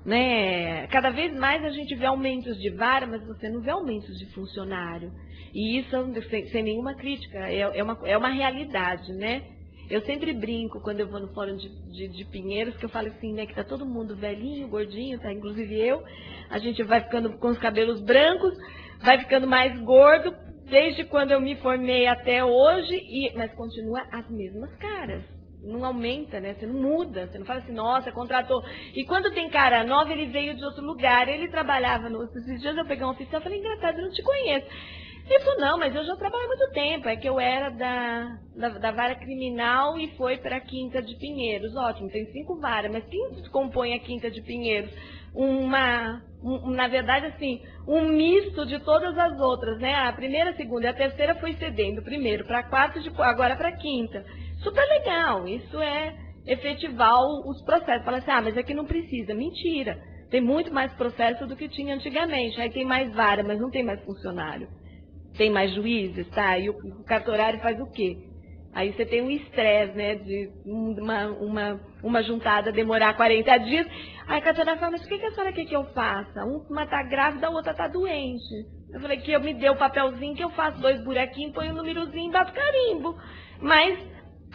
Né? Cada vez mais a gente vê aumentos de vara, mas você não vê aumentos de funcionário. E isso, sem nenhuma crítica, é uma realidade, né? Eu sempre brinco quando eu vou no fórum de Pinheiros, que eu falo assim, né, que tá todo mundo velhinho, gordinho, tá? Inclusive eu, a gente vai ficando com os cabelos brancos, vai ficando mais gordo, desde quando eu me formei até hoje, mas continua as mesmas caras. Não aumenta, né? Você não muda, você não fala assim, nossa, contratou. E quando tem cara nova, ele veio de outro lugar, ele trabalhava esses dias eu peguei um oficial e falei, engraçado, eu não te conheço. Ele falou, não, mas eu já trabalho há muito tempo, é que eu era da vara criminal e foi para a Quinta de Pinheiros. Ótimo, tem 5 varas, mas quem compõe a Quinta de Pinheiros? Na verdade, assim, um misto de todas as outras, né? A primeira, a segunda e a terceira foi cedendo primeiro para a quarta, agora para a quinta. Super legal, isso é efetivar os processos. Fala assim, mas aqui não precisa. Mentira, tem muito mais processo do que tinha antigamente. Aí tem mais vara, mas não tem mais funcionário. Tem mais juízes, tá? E o cartorário faz o quê? Aí você tem um estresse, né, de uma juntada demorar 40 dias. Aí a cartorária fala, mas o que a senhora quer que eu faça? Uma tá grávida, a outra tá doente. Eu falei que eu me dê o papelzinho que eu faço 2 buraquinhos, ponho o númerozinho e bato carimbo. Mas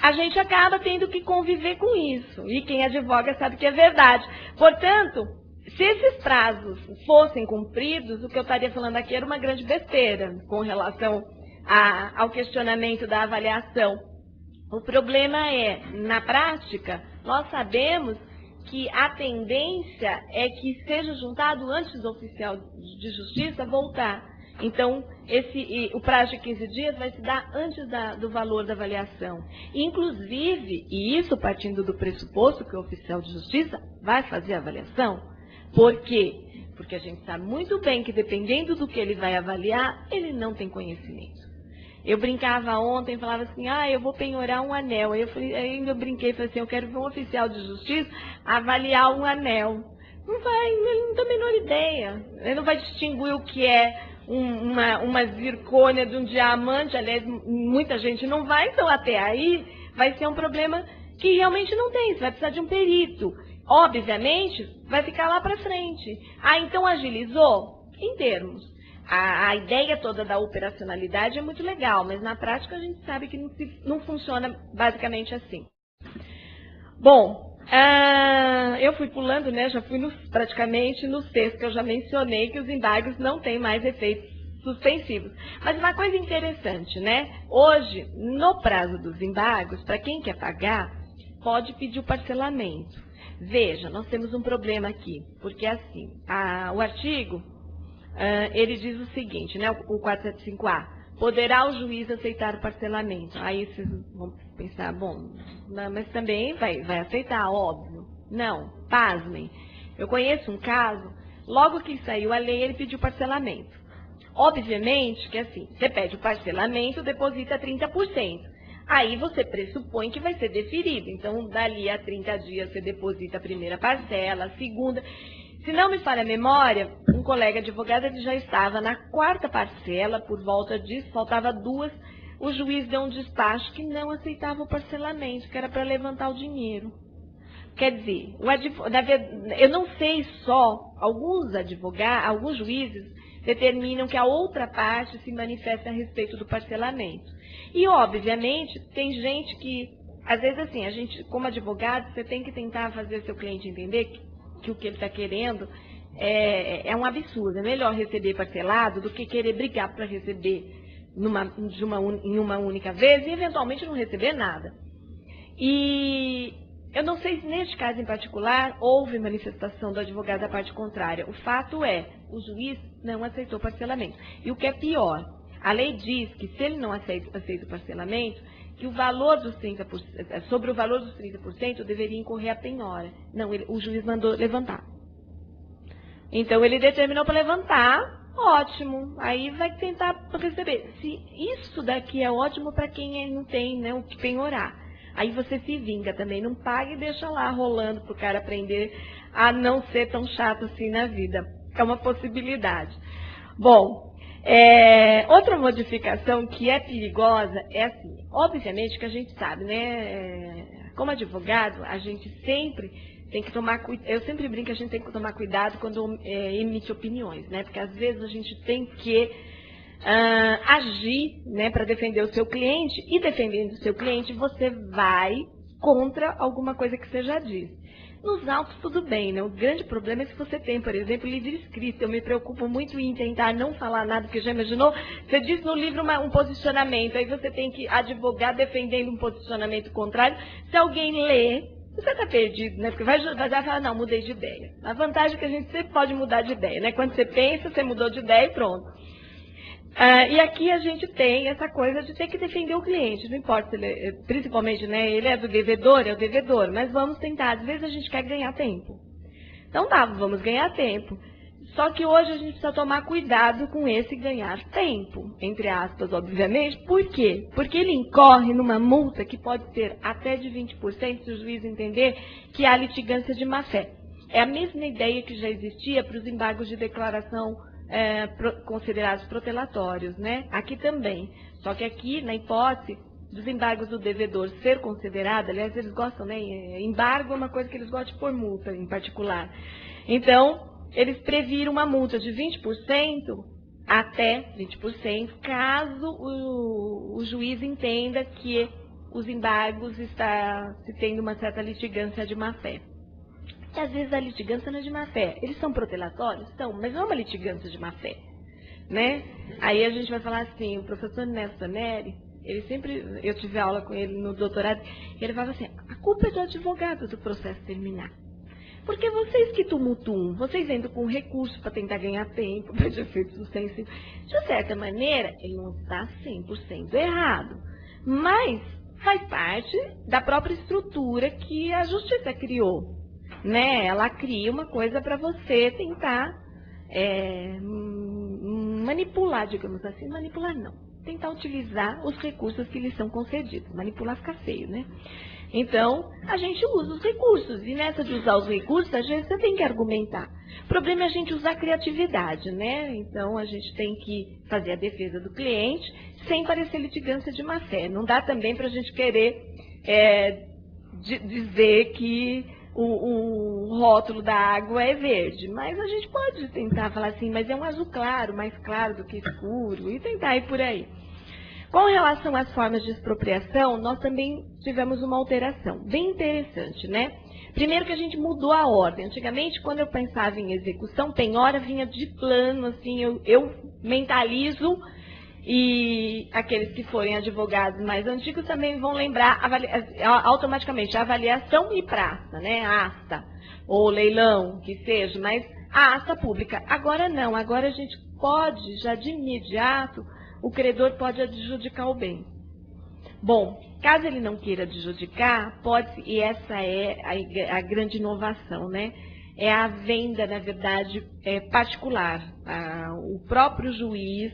a gente acaba tendo que conviver com isso. E quem advoga sabe que é verdade. Portanto, se esses prazos fossem cumpridos, o que eu estaria falando aqui era uma grande besteira com relação ao questionamento da avaliação. O problema é, na prática, nós sabemos que a tendência é que seja juntado antes do oficial de justiça voltar. Então, o prazo de 15 dias vai se dar antes do valor da avaliação. Inclusive, e isso partindo do pressuposto que o oficial de justiça vai fazer a avaliação. Por quê? Porque a gente sabe muito bem que, dependendo do que ele vai avaliar, ele não tem conhecimento. Eu brincava ontem, falava assim, eu vou penhorar um anel. Aí eu brinquei, falei assim, eu quero ver um oficial de justiça avaliar um anel. Não vai, ele não tem a menor ideia. Ele não vai distinguir o que é uma zircônia de um diamante. Aliás, muita gente não vai, então até aí vai ser um problema que realmente não tem. Você vai precisar de um perito. Obviamente, vai ficar lá para frente. Então agilizou? Em termos. A ideia toda da operacionalidade é muito legal, mas na prática a gente sabe que não funciona basicamente assim. Bom, eu fui pulando, né? Já fui praticamente nos textos que eu já mencionei, que os embargos não têm mais efeitos suspensivos. Mas uma coisa interessante, né? Hoje, no prazo dos embargos, para quem quer pagar, pode pedir o parcelamento. Veja, nós temos um problema aqui, porque assim, o artigo, ele diz o seguinte, né? O 475A, poderá o juiz aceitar o parcelamento. Aí vocês vão pensar, bom, mas também vai aceitar, óbvio. Não, pasmem. Eu conheço um caso, logo que saiu a lei, ele pediu parcelamento. Obviamente que assim, você pede o parcelamento, deposita 30%. Aí você pressupõe que vai ser deferido. Então, dali a 30 dias você deposita a primeira parcela, a segunda. Se não me falha a memória, um colega advogado ele já estava na 4ª parcela, por volta disso, faltava 2, o juiz deu um despacho que não aceitava o parcelamento, que era para levantar o dinheiro. Quer dizer, eu não sei só, alguns juízes determinam que a outra parte se manifesta a respeito do parcelamento. E, obviamente, tem gente que, às vezes assim, a gente, como advogado, você tem que tentar fazer seu cliente entender que o que ele está querendo é um absurdo. É melhor receber parcelado do que querer brigar para receber em uma única vez e, eventualmente, não receber nada. E eu não sei se, neste caso em particular, houve manifestação do advogado da parte contrária. O fato é, o juiz não aceitou parcelamento. E o que é pior, a lei diz que se ele não aceita o parcelamento, que o valor dos 30%, sobre o valor dos 30% deveria incorrer a penhora. Não, o juiz mandou levantar. Então, ele determinou para levantar, ótimo. Aí vai tentar receber. Se isso daqui é ótimo para quem não tem, né, o que penhorar. Aí você se vinga também, não paga e deixa lá rolando para o cara aprender a não ser tão chato assim na vida. É uma possibilidade. Bom, outra modificação que é perigosa é assim, obviamente que a gente sabe, né, como advogado, a gente sempre tem que tomar cuidado, eu sempre brinco que a gente tem que tomar cuidado quando emite opiniões, né, porque às vezes a gente tem que agir, né, para defender o seu cliente, e defendendo o seu cliente você vai contra alguma coisa que você já disse. Nos autos, tudo bem, né? O grande problema é se você tem, por exemplo, livro escrito. Eu me preocupo muito em tentar não falar nada, porque já imaginou? Você diz no livro um posicionamento, aí você tem que advogar defendendo um posicionamento contrário. Se alguém lê, você está perdido, né? Porque vai falar, não, mudei de ideia. A vantagem é que a gente sempre pode mudar de ideia, né? Quando você pensa, você mudou de ideia e pronto. E aqui a gente tem essa coisa de ter que defender o cliente, não importa, principalmente, né, ele é o devedor, mas vamos tentar, às vezes a gente quer ganhar tempo. Então tá, vamos ganhar tempo. Só que hoje a gente precisa tomar cuidado com esse ganhar tempo, entre aspas, obviamente. Por quê? Porque ele incorre numa multa que pode ser até de 20% se o juiz entender que há litigância de má-fé. É a mesma ideia que já existia para os embargos de declaração considerados protelatórios, né? Aqui também. Só que aqui, na hipótese dos embargos do devedor ser considerado, aliás, eles gostam, né? Embargo é uma coisa que eles gostam de pôr multa, em particular. Então, eles previram uma multa de 20% até 20%, caso o juiz entenda que os embargos está se tendo uma certa litigância de má-fé. E às vezes a litigância não é de má-fé. Eles são protelatórios? São, mas não é uma litigância de má-fé. né? Aí a gente vai falar assim, o professor Nelson Neri, ele sempre, eu tive aula com ele no doutorado, e ele falava assim, a culpa é do advogado do processo terminar. Porque vocês que tumultuam, vocês entram com recurso para tentar ganhar tempo, para efeito sustensivo. De certa maneira, ele não está 100% errado, mas faz parte da própria estrutura que a justiça criou, né? Ela cria uma coisa para você tentar manipular, digamos assim, manipular não, tentar utilizar os recursos que lhes são concedidos. Manipular fica feio, né? Então, a gente usa os recursos, e nessa de usar os recursos, a gente tem que argumentar. O problema é a gente usar a criatividade, né? Então, a gente tem que fazer a defesa do cliente sem parecer litigância de má fé. Não dá também para a gente querer dizer que o rótulo da água é verde, mas a gente pode tentar falar assim, mas é um azul claro, mais claro do que escuro, e tentar ir por aí. Com relação às formas de expropriação, nós também tivemos uma alteração bem interessante, né? Primeiro que a gente mudou a ordem. Antigamente, quando eu pensava em execução, penhora vinha de plano, assim, eu mentalizo, e aqueles que forem advogados mais antigos também vão lembrar automaticamente a avaliação e praça, né? Asta, ou leilão, que seja, mas a asta pública. Agora não, agora a gente pode, já de imediato, o credor pode adjudicar o bem. Bom, caso ele não queira adjudicar, pode, e essa é a grande inovação, né? É a venda, na verdade, particular. O próprio juiz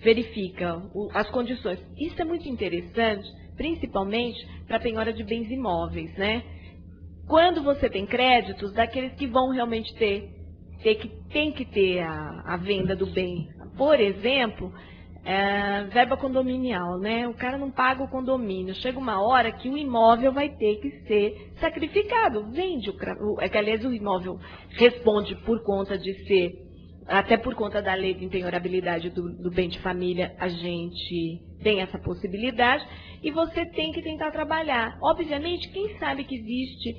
verifica as condições. Isso é muito interessante, principalmente para a penhora de bens imóveis, né? Quando você tem créditos, daqueles que vão realmente tem que ter a venda do bem. Por exemplo, verba condominial, né? O cara não paga o condomínio. Chega uma hora que o imóvel vai ter que ser sacrificado. Vende aliás, o imóvel responde por conta de ser, até por conta da lei de penhorabilidade do bem de família, a gente tem essa possibilidade, e você tem que tentar trabalhar. Obviamente, quem sabe que existe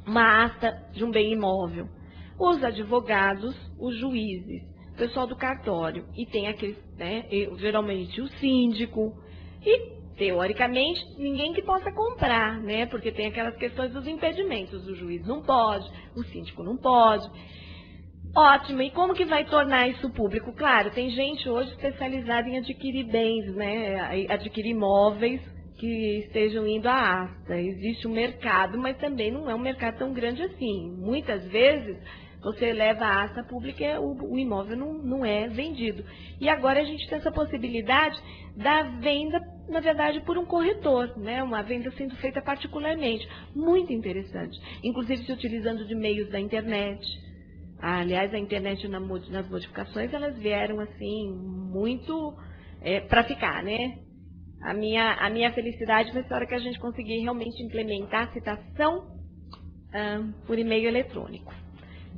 uma asta de um bem imóvel? Os advogados, os juízes, o pessoal do cartório, e tem aqueles, né, geralmente o síndico, e teoricamente ninguém que possa comprar, né, porque tem aquelas questões dos impedimentos, o juiz não pode, o síndico não pode. Ótimo, e como que vai tornar isso público? Claro, tem gente hoje especializada em adquirir bens, né, adquirir imóveis que estejam indo à asta. Existe um mercado, mas também não é um mercado tão grande assim. Muitas vezes você leva a asta pública e o imóvel não é vendido. E agora a gente tem essa possibilidade da venda, na verdade, por um corretor, né? Uma venda sendo feita particularmente. Muito interessante. Inclusive se utilizando de meios da internet. Aliás, a internet nas modificações, elas vieram assim, muito para ficar, né? A minha felicidade foi a hora que a gente conseguir realmente implementar a citação por e-mail eletrônico.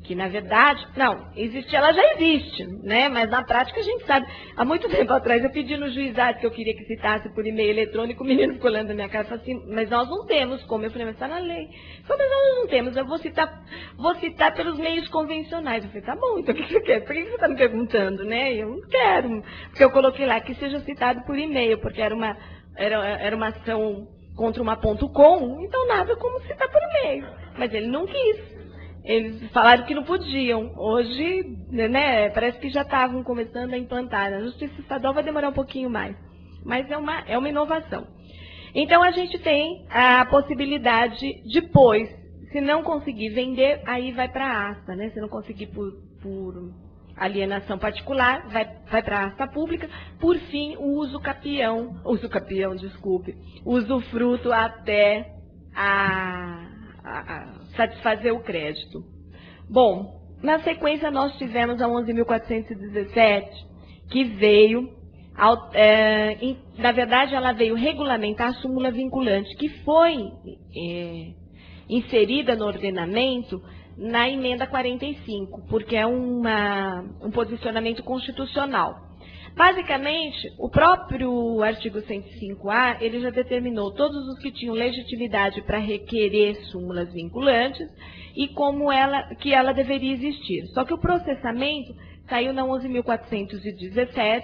Que, na verdade, não, ela já existe, né? Mas na prática a gente sabe. Há muito tempo atrás eu pedi no juizado que eu queria que citasse por e-mail eletrônico, o menino ficou olhando na minha cara e falou assim, mas nós não temos como. Eu falei, mas está na lei. Eu falei, mas nós não temos, eu vou citar pelos meios convencionais. Eu falei, tá bom, então o que você quer? Por que você está me perguntando, né? Eu não quero, porque eu coloquei lá que seja citado por e-mail, porque era uma ação contra uma .com, então nada como citar por e-mail. Mas ele não quis. Eles falaram que não podiam. Hoje, né, parece que já estavam começando a implantar. A Justiça Estadual vai demorar um pouquinho mais, mas é uma inovação. Então, a gente tem a possibilidade, depois, se não conseguir vender, aí vai para a asta, né? Se não conseguir por alienação particular, vai para a asta pública. Por fim, o usufruto até satisfazer o crédito. Bom, na sequência nós tivemos a 11.417, que veio, na verdade ela veio regulamentar a súmula vinculante, que foi inserida no ordenamento na emenda 45, porque é um posicionamento constitucional. Basicamente, o próprio artigo 105A, ele já determinou todos os que tinham legitimidade para requerer súmulas vinculantes e como que ela deveria existir. Só que o processamento saiu na 11.417,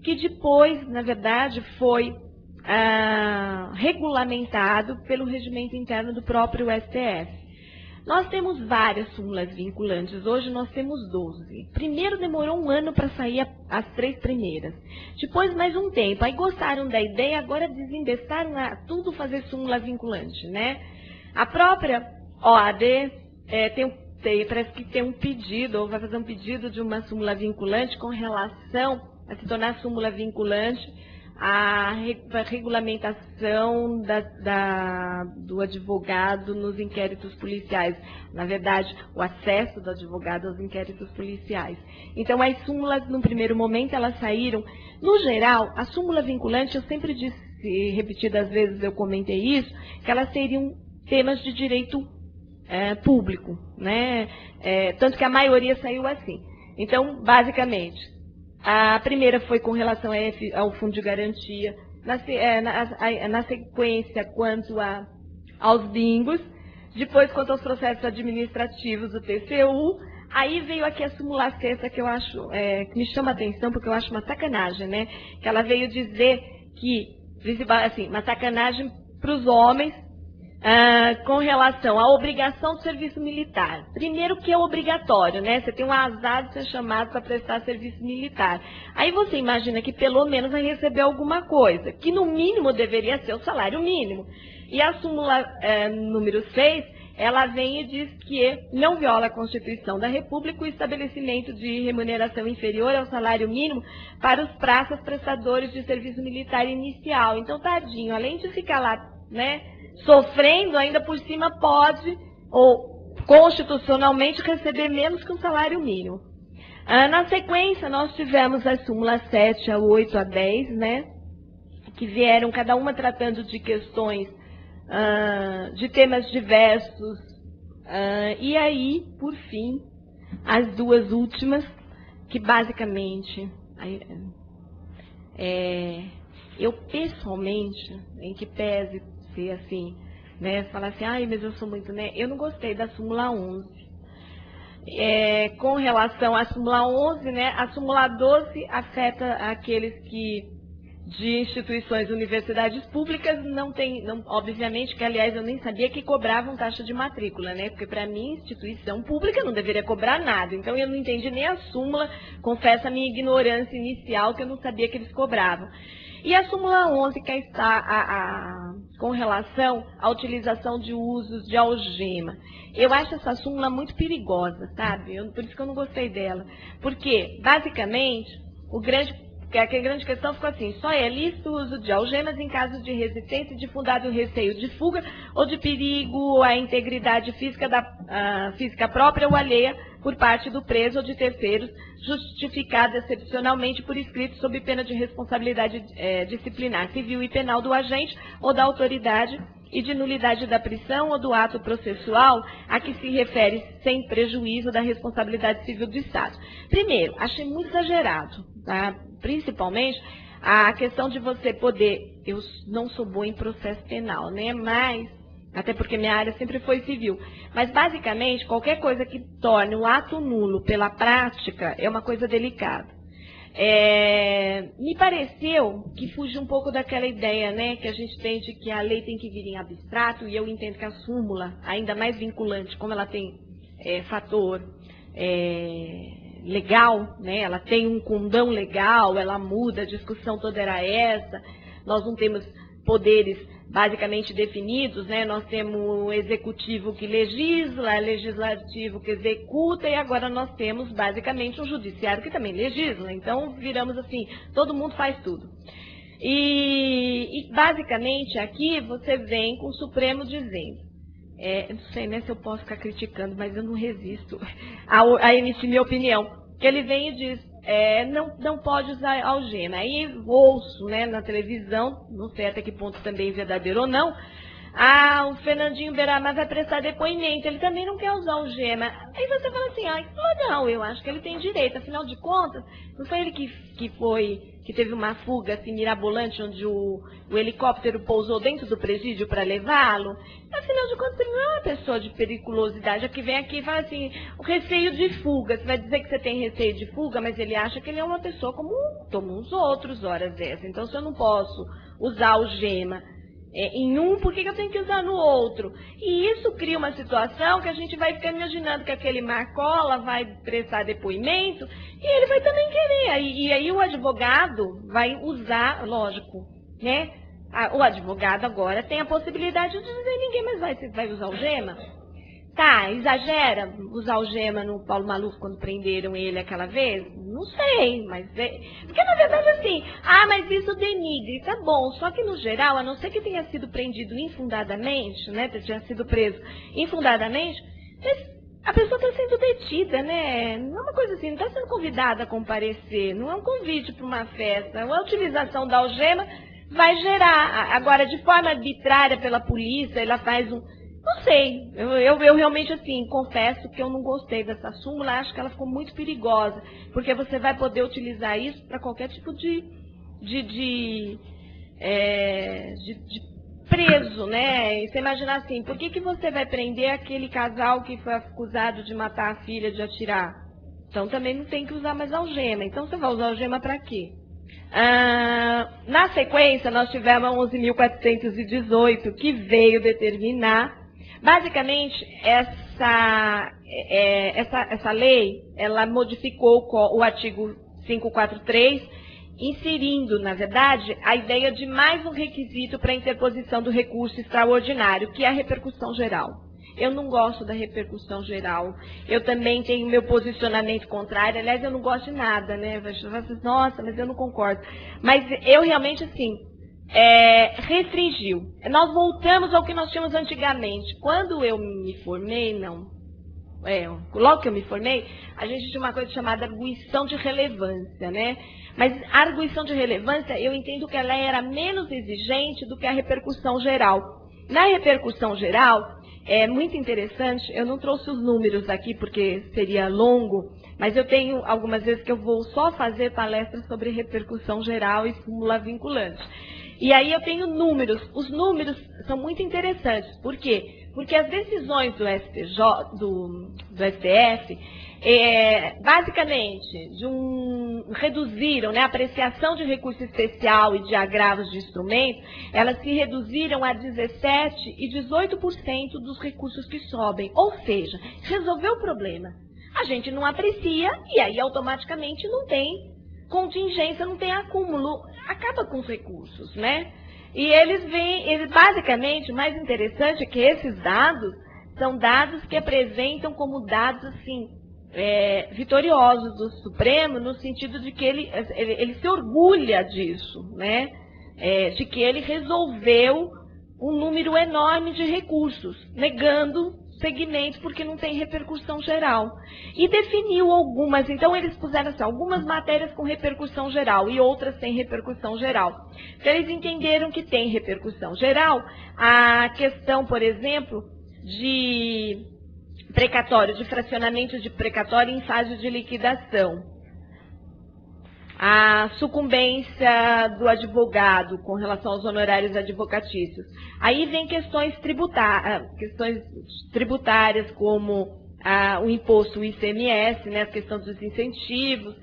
que depois, na verdade, foi regulamentado pelo regimento interno do próprio STF. Nós temos várias súmulas vinculantes, hoje nós temos 12. Primeiro demorou um ano para sair as 3 primeiras. Depois mais um tempo, aí gostaram da ideia, agora desembestaram a tudo fazer súmula vinculante, né? A própria OAB parece que tem um pedido, ou vai fazer um pedido de uma súmula vinculante com relação a se tornar súmula vinculante a regulamentação do advogado nos inquéritos policiais. Na verdade, o acesso do advogado aos inquéritos policiais. Então, as súmulas, no primeiro momento, elas saíram. No geral, a súmula vinculante, eu sempre disse, repetidas vezes eu comentei isso, que elas seriam temas de direito público, né? Tanto que a maioria saiu assim. Então, basicamente, a primeira foi com relação ao fundo de garantia, na sequência quanto aos bingos, depois quanto aos processos administrativos do TCU, aí veio aqui a súmula sexta que eu acho, que me chama a atenção, porque eu acho uma sacanagem, né? Que ela veio dizer que, assim, uma sacanagem para os homens, com relação à obrigação do serviço militar. Primeiro que é obrigatório, né? Você tem um azar de ser chamado para prestar serviço militar. Aí você imagina que pelo menos vai receber alguma coisa, que no mínimo deveria ser o salário mínimo. E a súmula número 6, ela vem e diz que não viola a Constituição da República o estabelecimento de remuneração inferior ao salário mínimo para os praças prestadores de serviço militar inicial. Então, tadinho, além de ficar lá, né, sofrendo, ainda por cima pode, ou constitucionalmente, receber menos que um salário mínimo. Na sequência, nós tivemos as súmulas 7, a 8, a 10, né, que vieram cada uma tratando de questões, de temas diversos, e aí, por fim, as duas últimas, que basicamente, eu pessoalmente, em que pese ser assim, né, falar assim, ai, mas eu sou muito, né, eu não gostei da súmula 11. Com relação à súmula 11, né, a súmula 12 afeta aqueles que, de instituições, universidades públicas, obviamente, que aliás eu nem sabia que cobravam taxa de matrícula, né, porque para mim, instituição pública não deveria cobrar nada, então eu não entendi nem a súmula, confesso a minha ignorância inicial, que eu não sabia que eles cobravam. E a súmula 11, que está com relação à utilização de usos de algema. Eu acho essa súmula muito perigosa, sabe? Por isso que eu não gostei dela. Porque, basicamente, a grande questão ficou assim, só é lícito o uso de algemas em caso de resistência e de fundado receio de fuga ou de perigo à integridade física própria ou alheia por parte do preso ou de terceiros, justificada excepcionalmente por escrito sob pena de responsabilidade disciplinar civil e penal do agente ou da autoridade e de nulidade da prisão ou do ato processual a que se refere sem prejuízo da responsabilidade civil do Estado. Primeiro, achei muito exagerado, tá? Principalmente a questão de você poder, eu não sou boa em processo penal, né? Mas, até porque minha área sempre foi civil, mas basicamente qualquer coisa que torne o ato nulo pela prática é uma coisa delicada. Me pareceu que fugiu um pouco daquela ideia, né, que a gente tem de que a lei tem que vir em abstrato, e eu entendo que a súmula, ainda mais vinculante, como ela tem fator legal, né, ela tem um condão legal, ela muda, a discussão toda era essa, nós não temos poderes basicamente definidos, né? Nós temos o executivo que legisla, legislativo que executa, e agora nós temos basicamente um judiciário que também legisla. Então, viramos assim, todo mundo faz tudo. E basicamente aqui você vem com o Supremo dizendo, eu não sei, né, se eu posso ficar criticando, mas eu não resisto a emitir minha opinião, que ele vem e diz, não pode usar algema. Aí ouço, né, na televisão, não sei até que ponto também é verdadeiro ou não, Ah, o Fernandinho Beiramar vai prestar depoimento, ele também não quer usar algema. Aí você fala assim, ah, não, eu acho que ele tem direito, afinal de contas, não foi ele que teve uma fuga assim, mirabolante, onde o helicóptero pousou dentro do presídio para levá-lo? Afinal de contas, ele não é uma pessoa de periculosidade. Aqui vem aqui e fala assim, o receio de fuga. Você vai dizer que você tem receio de fuga, mas ele acha que ele é uma pessoa como os outros, horas dessas. Então, se eu não posso usar algema em um, por que eu tenho que usar no outro? E isso cria uma situação que a gente vai ficar imaginando que aquele Marcola vai prestar depoimento e ele vai também querer. E aí o advogado vai usar, lógico, né? O advogado agora tem a possibilidade de dizer ninguém mais vai usar algema. Tá, exagera usar algema no Paulo Maluf quando prenderam ele aquela vez? Não sei, mas... Porque na verdade assim, mas isso denigre, tá bom, só que no geral, a não ser que tenha sido prendido infundadamente, né, tenha sido preso infundadamente, a pessoa está sendo detida, né, não é uma coisa assim, não está sendo convidada a comparecer, não é um convite para uma festa, a utilização da algema vai gerar, agora de forma arbitrária pela polícia, ela faz um... Não sei, eu realmente, assim, confesso que eu não gostei dessa súmula, acho que ela ficou muito perigosa, porque você vai poder utilizar isso para qualquer tipo de preso, né? E você imagina assim, por que você vai prender aquele casal que foi acusado de matar a filha, de atirar? Então também não tem que usar mais algema, então você vai usar algema para quê? Na sequência, nós tivemos a 11.418, que veio determinar. Basicamente, essa lei, ela modificou o artigo 543, inserindo, na verdade, a ideia de mais um requisito para a interposição do recurso extraordinário, que é a repercussão geral. Eu não gosto da repercussão geral. Eu também tenho meu posicionamento contrário. Aliás, eu não gosto de nada, né? Nossa, mas eu não concordo. Mas eu realmente, assim... restringiu. Nós voltamos ao que nós tínhamos antigamente. Quando eu me formei, logo que eu me formei, a gente tinha uma coisa chamada arguição de relevância, né? Mas a arguição de relevância, eu entendo que ela era menos exigente do que a repercussão geral. Na repercussão geral, é muito interessante, eu não trouxe os números aqui porque seria longo, mas eu tenho algumas vezes que eu vou só fazer palestras sobre repercussão geral e súmula vinculante. E aí eu tenho números. Os números são muito interessantes. Por quê? Porque as decisões do STF, basicamente, reduziram, né, a apreciação de recurso especial e de agravos de instrumento, elas se reduziram a 17% e 18% dos recursos que sobem. Ou seja, resolveu o problema. A gente não aprecia e aí automaticamente não tem contingência, não tem acúmulo, acaba com os recursos, né? E eles basicamente, o mais interessante é que esses dados são dados que apresentam como dados, assim, vitoriosos do Supremo, no sentido de que ele se orgulha disso, né? De que ele resolveu um número enorme de recursos, negando segmentos porque não tem repercussão geral. E definiu algumas, então eles puseram assim, algumas matérias com repercussão geral e outras sem repercussão geral. Então eles entenderam que tem repercussão geral a questão, por exemplo, de precatório, de fracionamento de precatório em fase de liquidação. A sucumbência do advogado com relação aos honorários advocatícios. Aí vem questões tributárias como o imposto, o ICMS, né, a questão dos incentivos.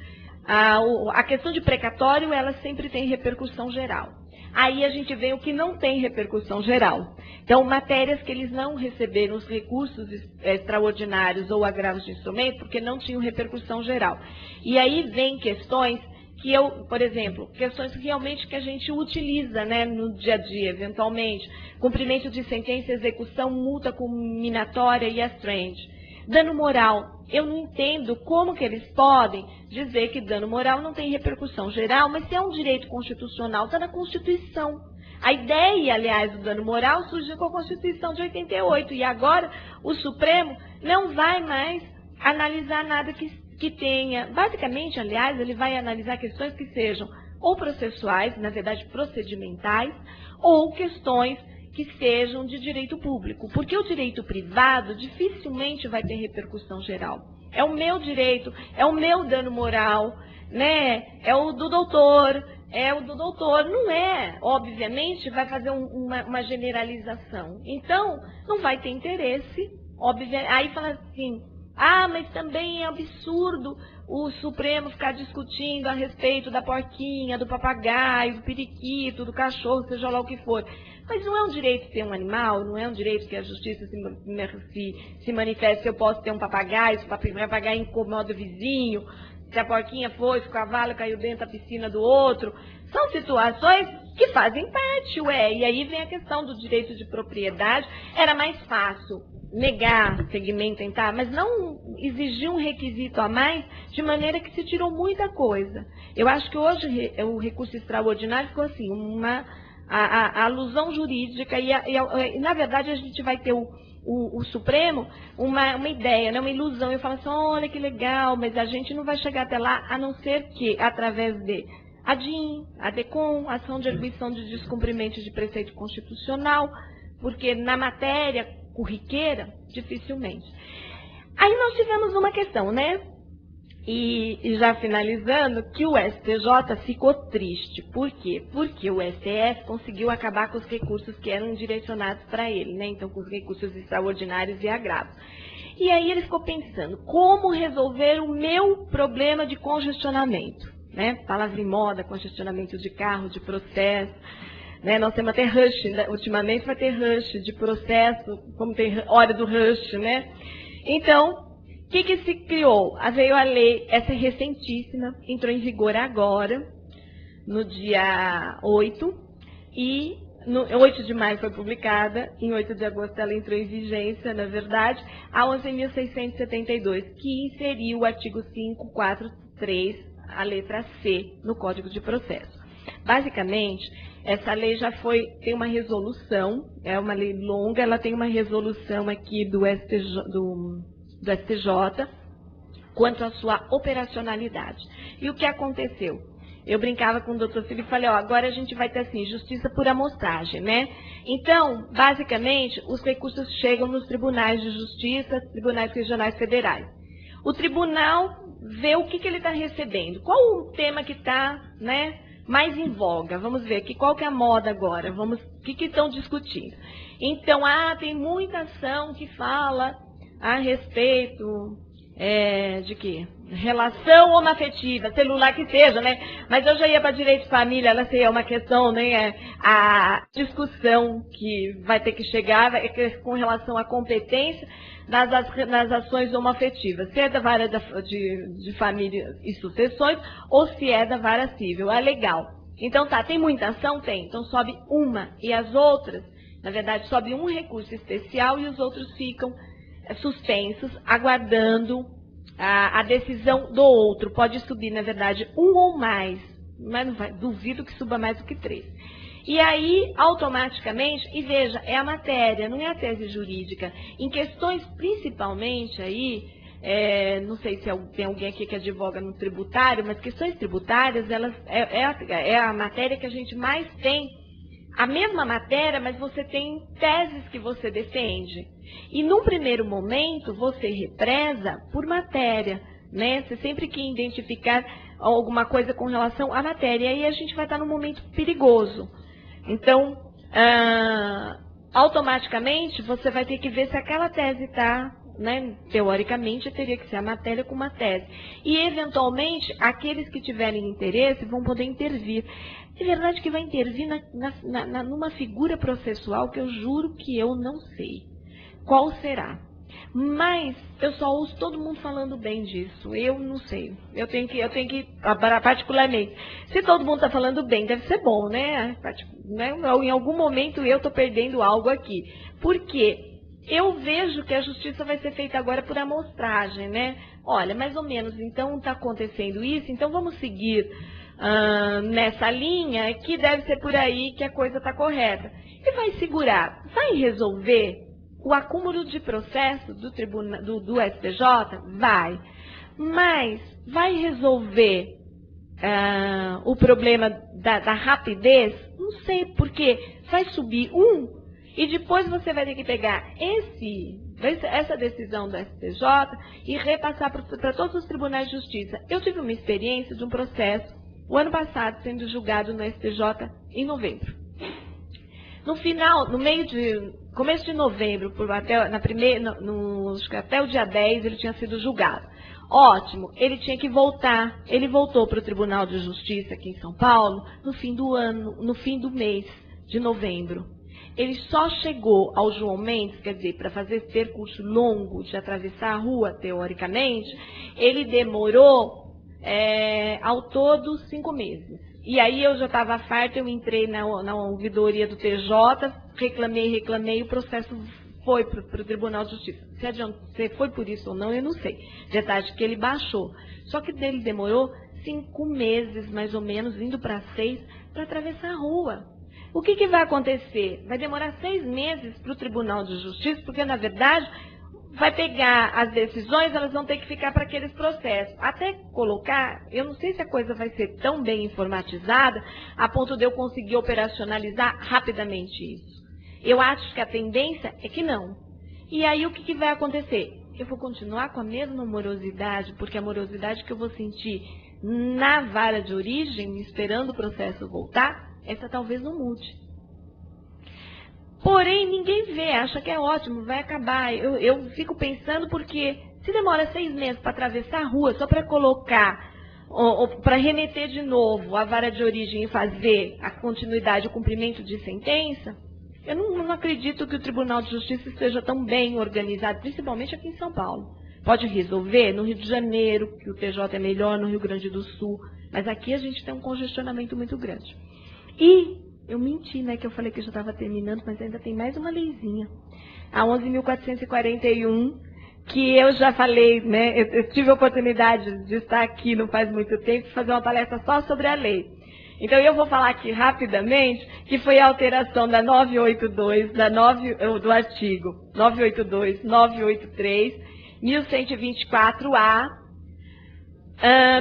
A questão de precatório, ela sempre tem repercussão geral. Aí a gente vê o que não tem repercussão geral. Então, matérias que eles não receberam os recursos extraordinários ou agravos de instrumento porque não tinham repercussão geral. E aí vem questões que por exemplo, questões realmente que a gente utiliza, né, no dia a dia, eventualmente, cumprimento de sentença, execução, multa culminatória e astrend. Dano moral, eu não entendo como que eles podem dizer que dano moral não tem repercussão geral, mas se é um direito constitucional, está na Constituição. A ideia, aliás, do dano moral surgiu com a Constituição de 88, e agora o Supremo não vai mais analisar nada que tenha, basicamente, aliás, ele vai analisar questões que sejam ou processuais, na verdade procedimentais, ou questões que sejam de direito público, porque o direito privado dificilmente vai ter repercussão geral. É o meu direito, é o meu dano moral, né? É o do doutor, não é, obviamente, vai fazer uma generalização. Então, não vai ter interesse, obviamente. Aí fala assim, mas também é absurdo o Supremo ficar discutindo a respeito da porquinha, do papagaio, do periquito, do cachorro, seja lá o que for. Mas não é um direito ter um animal, não é um direito que a justiça se manifeste se eu posso ter um papagaio, se o papagaio incomoda o vizinho, se a porquinha foi, se o cavalo caiu dentro da piscina do outro. São situações que fazem parte, e aí vem a questão do direito de propriedade. Era mais fácil negar segmento, mas não exigir um requisito a mais, de maneira que se tirou muita coisa. Eu acho que hoje o recurso extraordinário ficou assim, a alusão jurídica, e na verdade a gente vai ter o Supremo uma ideia, né, uma ilusão. Eu falo assim, olha que legal, mas a gente não vai chegar até lá, a não ser que, através de ADIM, ADECOM, ação de arguição de descumprimento de preceito constitucional, porque na matéria corriqueira, dificilmente. Aí nós tivemos uma questão, né? E já finalizando, que o STJ ficou triste. Por quê? Porque o STF conseguiu acabar com os recursos que eram direcionados para ele, né? Então, com os recursos extraordinários e agravos. E aí ele ficou pensando, como resolver o meu problema de congestionamento, né? Palavra em moda, congestionamento de carro, de processo, né? Nós temos até rush, né? Ultimamente vai ter rush de processo, como tem hora do rush, né? Então, o que se criou? Veio a lei, essa é recentíssima, entrou em vigor agora, no dia 8, e no 8 de maio foi publicada, em 8 de agosto ela entrou em vigência, na verdade, a 11.672, que inseriu o artigo 543, a letra C, no Código de Processo. Basicamente, essa lei já tem uma resolução, é uma lei longa, ela tem uma resolução aqui do STJ, quanto à sua operacionalidade. E o que aconteceu? Eu brincava com o doutor Felipe e falei, agora a gente vai ter assim, justiça por amostragem, né? Então, basicamente, os recursos chegam nos tribunais de justiça, tribunais regionais federais. O tribunal vê o que ele está recebendo, qual o tema que está, né, mais em voga. Vamos ver aqui qual que é a moda agora, o que estão discutindo. Então, tem muita ação que fala a respeito de quê? Relação homoafetiva, celular que seja, né? Mas eu já ia para direito de família, ela seria uma questão, né? A discussão que vai ter que chegar com relação à competência nas ações homoafetivas, se é da vara de família e sucessões ou se é da vara civil. É legal. Então tem muita ação? Tem. Então sobe uma e as outras, na verdade, sobe um recurso especial e os outros ficam suspensos, aguardando a decisão do outro. Pode subir, na verdade, um ou mais, mas duvido que suba mais do que 3. E aí, automaticamente, e veja, é a matéria, não é a tese jurídica. Em questões, principalmente aí, não sei se tem alguém aqui que advoga no tributário, mas questões tributárias, é a matéria que a gente mais tem. A mesma matéria, mas você tem teses que você defende. E num primeiro momento, você represa por matéria, né? Você sempre quer identificar alguma coisa com relação à matéria. E aí a gente vai estar num momento perigoso. Então, automaticamente, você vai ter que ver se aquela tese está, né? Teoricamente, teria que ser a matéria com uma tese. E, eventualmente, aqueles que tiverem interesse vão poder intervir. É verdade que vai intervir numa figura processual que eu juro que eu não sei qual será. Mas eu só ouço todo mundo falando bem disso. Eu não sei. Eu tenho que particularmente, se todo mundo está falando bem, deve ser bom, né? Em algum momento eu estou perdendo algo aqui. Por quê? Eu vejo que a justiça vai ser feita agora por amostragem, né? Olha, mais ou menos, então está acontecendo isso, então vamos seguir nessa linha, que deve ser por aí que a coisa está correta. E vai segurar, vai resolver o acúmulo de processo do STJ? Vai. Mas vai resolver o problema da rapidez? Não sei, porque vai subir um E depois você vai ter que pegar essa decisão do STJ e repassar para todos os tribunais de justiça. Eu tive uma experiência de um processo, o ano passado, sendo julgado no STJ em novembro. No final, começo de novembro, até o dia 10, ele tinha sido julgado. Ótimo, ele tinha que voltar, ele voltou para o Tribunal de Justiça aqui em São Paulo no fim do mês de novembro. Ele só chegou ao João Mendes, quer dizer, para fazer esse percurso longo de atravessar a rua, teoricamente, ele demorou ao todo 5 meses. E aí eu já estava farta, eu entrei na ouvidoria do TJ, reclamei, o processo foi para o Tribunal de Justiça. Se foi por isso ou não, eu não sei. Detalhe que ele baixou. Só que ele demorou 5 meses, mais ou menos, indo para 6, para atravessar a rua. O que vai acontecer? Vai demorar 6 meses para o Tribunal de Justiça, porque, na verdade, vai pegar as decisões, elas vão ter que ficar para aqueles processos. Até colocar, eu não sei se a coisa vai ser tão bem informatizada, a ponto de eu conseguir operacionalizar rapidamente isso. Eu acho que a tendência é que não. E aí o que vai acontecer? Eu vou continuar com a mesma morosidade, porque a morosidade que eu vou sentir na vara de origem, esperando o processo voltar, essa talvez não mude. Porém, ninguém vê, acha que é ótimo, vai acabar. Eu fico pensando porque se demora 6 meses para atravessar a rua, só para colocar, para remeter de novo a vara de origem e fazer a continuidade, o cumprimento de sentença, eu não acredito que o Tribunal de Justiça esteja tão bem organizado, principalmente aqui em São Paulo. Pode resolver no Rio de Janeiro, que o TJ é melhor, no Rio Grande do Sul, mas aqui a gente tem um congestionamento muito grande. E eu menti, né, que eu falei que já estava terminando, mas ainda tem mais uma leizinha. A 11.441, que eu já falei, né, eu tive a oportunidade de estar aqui não faz muito tempo, fazer uma palestra só sobre a lei. Então eu vou falar aqui rapidamente, que foi a alteração da 982, do artigo 982, 983, 1124A,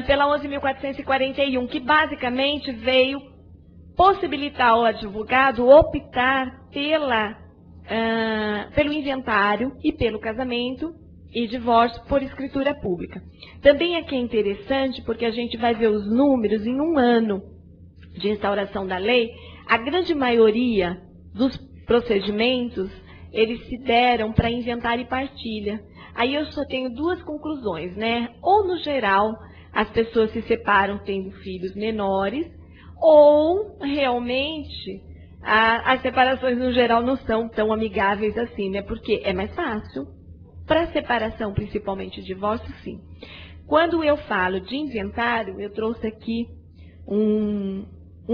pela 11.441, que basicamente veio possibilitar ao advogado optar pelo inventário e pelo casamento e divórcio por escritura pública. Também aqui é interessante porque a gente vai ver os números em 1 ano de instauração da lei, a grande maioria dos procedimentos, eles se deram para inventário e partilha. Aí eu só tenho 2 conclusões, né? Ou, no geral, as pessoas se separam tendo filhos menores, ou, realmente, as separações, no geral, não são tão amigáveis assim, né? Porque é mais fácil. Para separação, principalmente divórcio, sim. Quando eu falo de inventário, eu trouxe aqui um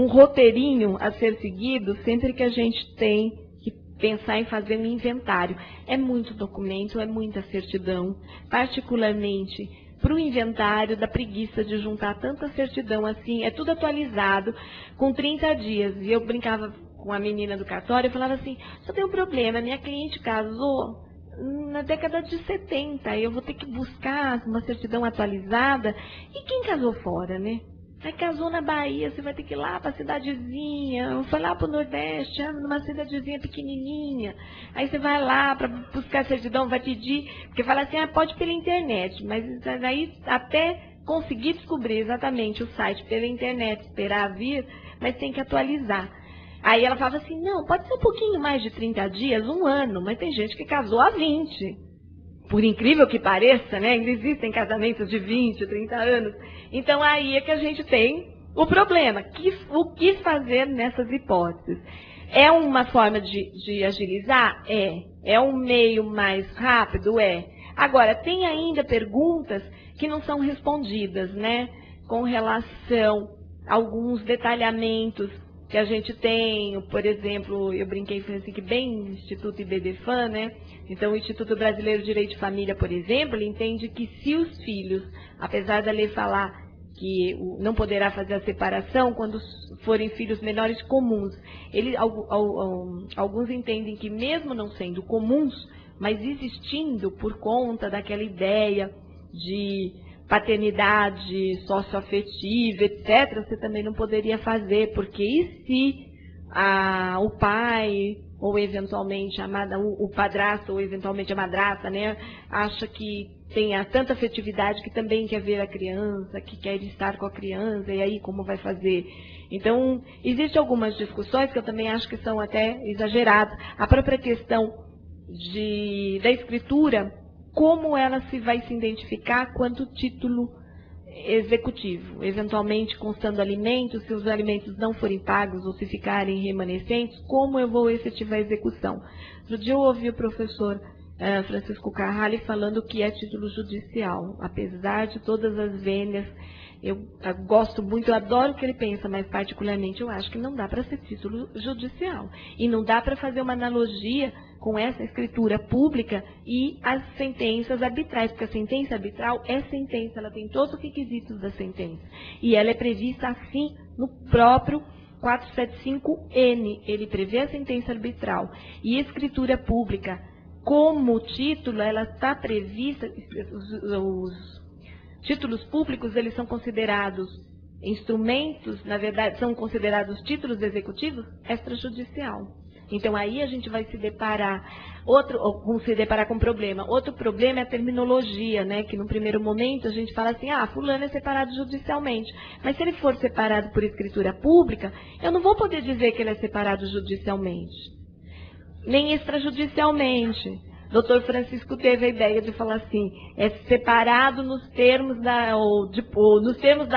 roteirinho a ser seguido sempre que a gente tem que pensar em fazer um inventário. É muito documento, é muita certidão, particularmente para o inventário, da preguiça de juntar tanta certidão assim, é tudo atualizado, com 30 dias. E eu brincava com a menina do cartório e falava assim, só tem um problema, minha cliente casou na década de 70, eu vou ter que buscar uma certidão atualizada, e quem casou fora, né? Aí casou na Bahia, você vai ter que ir lá para a cidadezinha, foi lá para o Nordeste, numa cidadezinha pequenininha. Aí você vai lá para buscar a certidão, vai pedir, porque fala assim, pode pela internet, mas aí até conseguir descobrir exatamente o site pela internet, esperar vir, mas tem que atualizar. Aí ela falava assim, não, pode ser um pouquinho mais de 30 dias, 1 ano, mas tem gente que casou há 20. Por incrível que pareça, né, ainda existem casamentos de 20, 30 anos. Então, aí é que a gente tem o problema. O que fazer nessas hipóteses? É uma forma de agilizar? É um meio mais rápido? Agora, tem ainda perguntas que não são respondidas, né, com relação a alguns detalhamentos que a gente tem, por exemplo, eu brinquei assim que bem Instituto IBDFAN, né? Então, o Instituto Brasileiro de Direito de Família, por exemplo, ele entende que se os filhos, apesar da lei falar que não poderá fazer a separação quando forem filhos menores comuns, alguns entendem que mesmo não sendo comuns, mas existindo por conta daquela ideia de paternidade socioafetiva, etc., você também não poderia fazer, porque e se o pai ou eventualmente o padrasto, ou eventualmente a madrasta, né, acha que tenha tanta afetividade que também quer ver a criança, que quer estar com a criança, e aí como vai fazer? Então, existem algumas discussões que eu também acho que são até exageradas. A própria questão da escritura, como ela vai se identificar quanto título executivo, eventualmente constando alimentos, se os alimentos não forem pagos ou se ficarem remanescentes, como eu vou efetivar a execução? Outro dia eu ouvi o professor Francisco Carrali falando que é título judicial, apesar de todas as vênias. Eu gosto muito, eu adoro o que ele pensa, mas particularmente eu acho que não dá para ser título judicial. E não dá para fazer uma analogia com essa escritura pública e as sentenças arbitrais, porque a sentença arbitral é sentença, ela tem todos os requisitos da sentença. E ela é prevista assim no próprio 475N, ele prevê a sentença arbitral. E escritura pública, como título, ela está prevista, os títulos públicos, eles são considerados instrumentos, na verdade, são considerados títulos executivos extrajudicial. Então, aí a gente vai se deparar, vamos se deparar com um problema. Outro problema é a terminologia, né? Que no primeiro momento a gente fala assim, fulano é separado judicialmente. Mas se ele for separado por escritura pública, eu não vou poder dizer que ele é separado judicialmente, nem extrajudicialmente. Dr. Francisco teve a ideia de falar assim, é separado nos termos da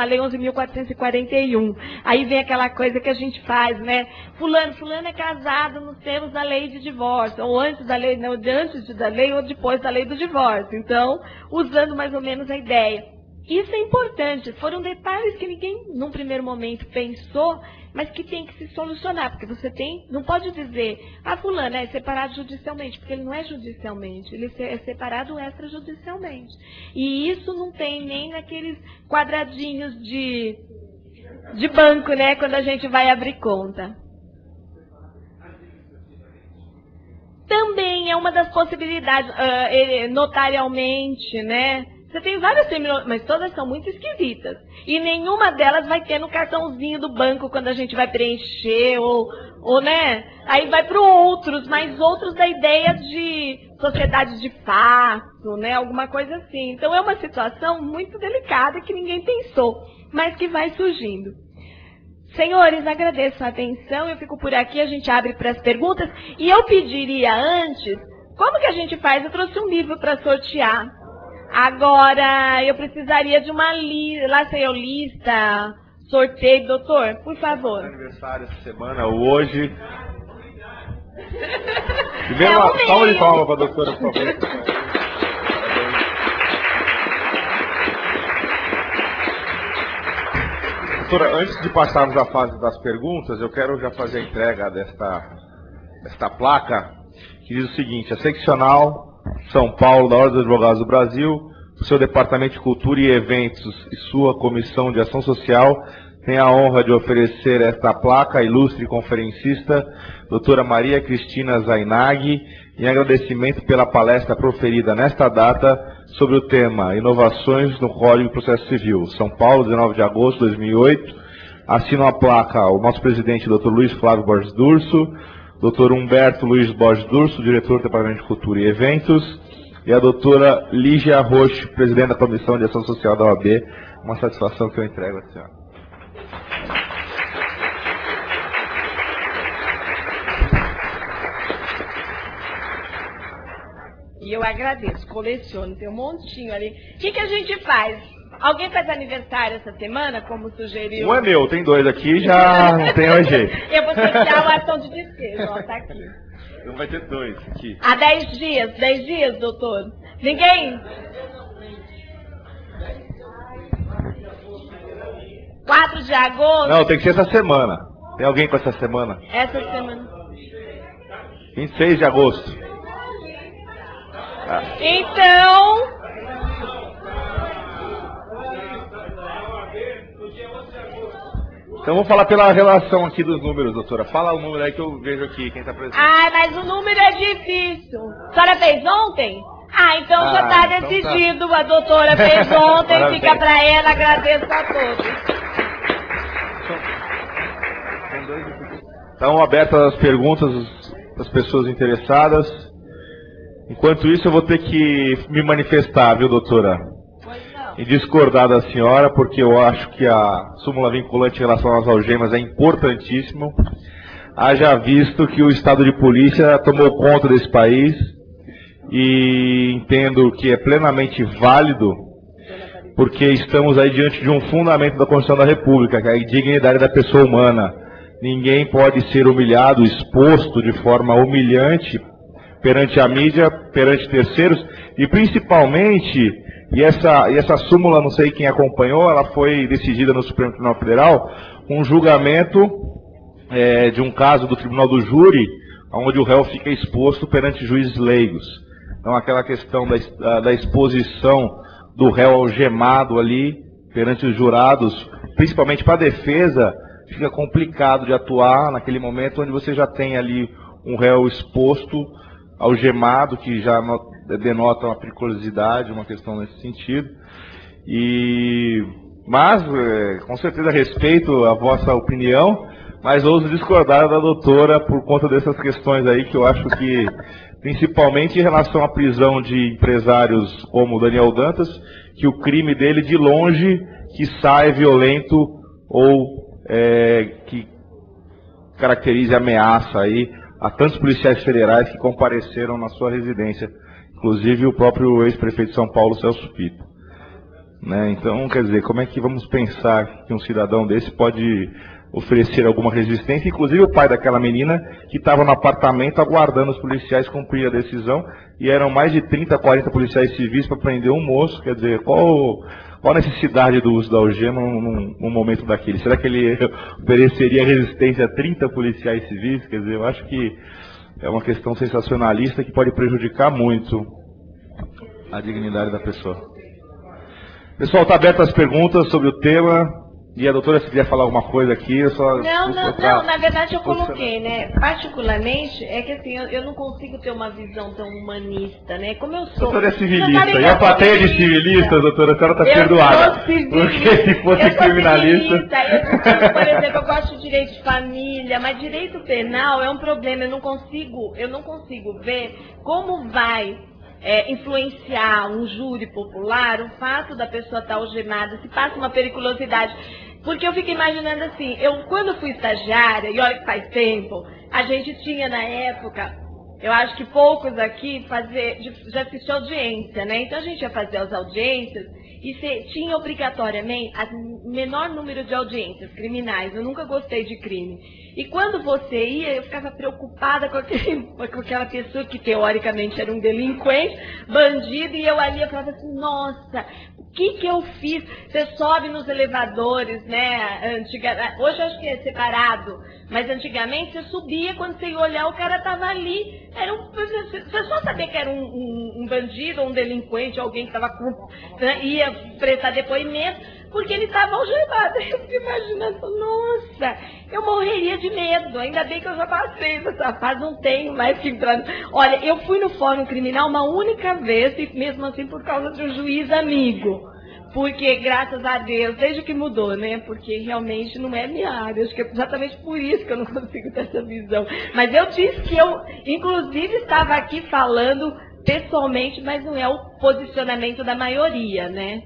Lei 11.441. Aí vem aquela coisa que a gente faz, né? Fulano é casado nos termos da lei de divórcio, ou antes da lei, não, antes da lei ou depois da lei do divórcio. Então, usando mais ou menos a ideia. Isso é importante, foram detalhes que ninguém, num primeiro momento, pensou, mas que tem que se solucionar, porque você não pode dizer, fulano é separado judicialmente, porque ele não é judicialmente, ele é separado extrajudicialmente. E isso não tem nem naqueles quadradinhos de banco, né, quando a gente vai abrir conta. Também é uma das possibilidades, notarialmente, né? Você tem várias terminologias, mas todas são muito esquisitas. E nenhuma delas vai ter no cartãozinho do banco quando a gente vai preencher, ou né? Aí vai para outros, mas outros da ideia de sociedade de fato, né? Alguma coisa assim. Então é uma situação muito delicada que ninguém pensou, mas que vai surgindo. Senhores, agradeço a atenção, eu fico por aqui, a gente abre para as perguntas. E eu pediria antes, como que a gente faz? Eu trouxe um livro para sortear. Agora, eu precisaria de uma lista, sorteio, doutor, por favor. Aniversário essa semana, hoje. Primeiro, uma salva de palmas para a doutora, por favor. Doutora, antes de passarmos à fase das perguntas, eu quero já fazer a entrega desta placa, que diz o seguinte: a seccional São Paulo da Ordem dos Advogados do Brasil, o seu Departamento de Cultura e Eventos e sua Comissão de Ação Social tem a honra de oferecer esta placa à ilustre conferencista, doutora Maria Cristina Zainag, em agradecimento pela palestra proferida nesta data sobre o tema Inovações no Código de Processo Civil, São Paulo, 19 de agosto de 2008. Assinam a placa o nosso presidente, Dr. Luiz Flávio Borges Durso, Dr. Humberto Luiz Borges Durso, diretor do Departamento de Cultura e Eventos, e a doutora Lígia Roche, presidente da Comissão de Ação Social da OAB. Uma satisfação que eu entrego à senhora. E eu agradeço, coleciono, tem um montinho ali. O que a gente faz? Alguém faz aniversário essa semana, como sugeriu? Um é meu, tem dois aqui, já não tem mais jeito. Eu vou sortear o ação de despejo, ó, tá aqui. Então vai ter dois aqui. Há 10 dias, doutor. Ninguém? 4 de agosto? Não, tem que ser essa semana. Tem alguém com essa semana? Essa semana. 26 de agosto. Então... Então vamos falar pela relação aqui dos números, doutora. Fala o número aí que eu vejo aqui, quem está presente. Mas o número é difícil. A senhora fez ontem? Então já está decidido. Tá. A doutora fez ontem, fica para ela, agradeço a todos. Então, abertas as perguntas, para as pessoas interessadas. Enquanto isso, eu vou ter que me manifestar, viu, doutora? E discordar da senhora, porque eu acho que a súmula vinculante em relação às algemas é importantíssimo. Haja visto que o Estado de Polícia tomou conta desse país e entendo que é plenamente válido, porque estamos aí diante de um fundamento da Constituição da República, que é a dignidade da pessoa humana. Ninguém pode ser humilhado, exposto de forma humilhante perante a mídia, perante terceiros, e principalmente, e essa súmula, não sei quem acompanhou, ela foi decidida no Supremo Tribunal Federal, um julgamento de um caso do Tribunal do Júri, onde o réu fica exposto perante juízes leigos. Então aquela questão da exposição do réu algemado ali, perante os jurados, principalmente para a defesa, fica complicado de atuar naquele momento onde você já tem ali um réu exposto, algemado, que já denota uma periculosidade, uma questão nesse sentido. Mas, com certeza, respeito a vossa opinião, mas ouso discordar da doutora por conta dessas questões aí, que eu acho que, principalmente em relação à prisão de empresários como o Daniel Dantas, que o crime dele, de longe, que sai violento ou que caracterize ameaça aí a tantos policiais federais que compareceram na sua residência, inclusive o próprio ex-prefeito de São Paulo, Celso Pitta. Né? Então, quer dizer, como é que vamos pensar que um cidadão desse pode oferecer alguma resistência? Inclusive o pai daquela menina que estava no apartamento aguardando os policiais cumprir a decisão, e eram mais de 30, 40 policiais civis para prender um moço. Quer dizer, qual a necessidade do uso da algema num momento daquele? Será que ele ofereceria resistência a 30 policiais civis? Quer dizer, eu acho que é uma questão sensacionalista que pode prejudicar muito a dignidade da pessoa. Pessoal, está aberto as perguntas sobre o tema. E a doutora, se quiser falar alguma coisa aqui, eu só... Não, na verdade eu coloquei, né? Particularmente, é que assim, eu não consigo ter uma visão tão humanista, né? Como eu sou... A doutora é civilista, e a plateia de civilistas, doutora, a senhora está perdoada. Porque se fosse criminalista... Por exemplo, eu gosto de direito de família, mas direito penal é um problema, eu não consigo ver como vai influenciar um júri popular o fato da pessoa estar algemada, se passa uma periculosidade. Porque eu fico imaginando assim, quando fui estagiária, e olha que faz tempo, a gente tinha na época, eu acho que poucos aqui já assistiam audiência, né? Então a gente ia fazer as audiências e tinha obrigatoriamente o menor número de audiências criminais. Eu nunca gostei de crime. E quando você ia, eu ficava preocupada com aquela pessoa que teoricamente era um delinquente, bandido, e eu falava assim, nossa, o que eu fiz? Você sobe nos elevadores, né? Hoje eu acho que é separado, mas antigamente você subia, quando você ia olhar, o cara estava ali. Você só sabia que era um bandido, um delinquente, alguém que ia prestar depoimento, porque ele estava algemado. Eu fico imaginando, nossa, eu morreria de medo. Ainda bem que eu já passei dessa fase, não tenho mais que entrar. Olha, eu fui no Fórum Criminal uma única vez, e mesmo assim por causa de um juiz amigo. Porque, graças a Deus, desde que mudou, né? Porque realmente não é minha área. Acho que é exatamente por isso que eu não consigo ter essa visão. Mas eu disse que eu, inclusive, estava aqui falando pessoalmente, mas não é o posicionamento da maioria, né?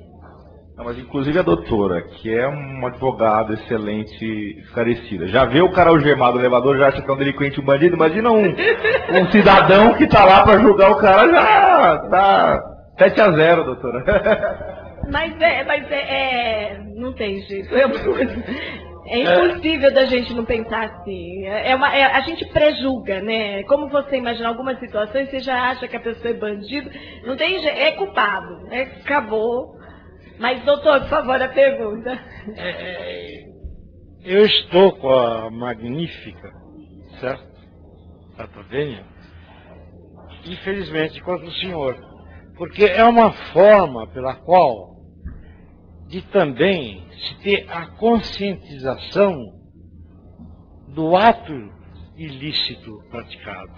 Não, mas inclusive a doutora, que é uma advogada excelente, esclarecida, já vê o cara algemado no elevador, já acha que é um delinquente, um bandido. Imagina um cidadão que está lá para julgar o cara, já tá 7-0, doutora. Mas não tem jeito. É impossível da gente não pensar assim. A gente prejulga, né? Como você imagina algumas situações, você já acha que a pessoa é bandido, não tem jeito, é culpado, acabou. Mas, doutor, por favor, a pergunta. Eu estou com a magnífica, certo? Tatavênia, infelizmente, contra o senhor. Porque é uma forma pela qual de também se ter a conscientização do ato ilícito praticado.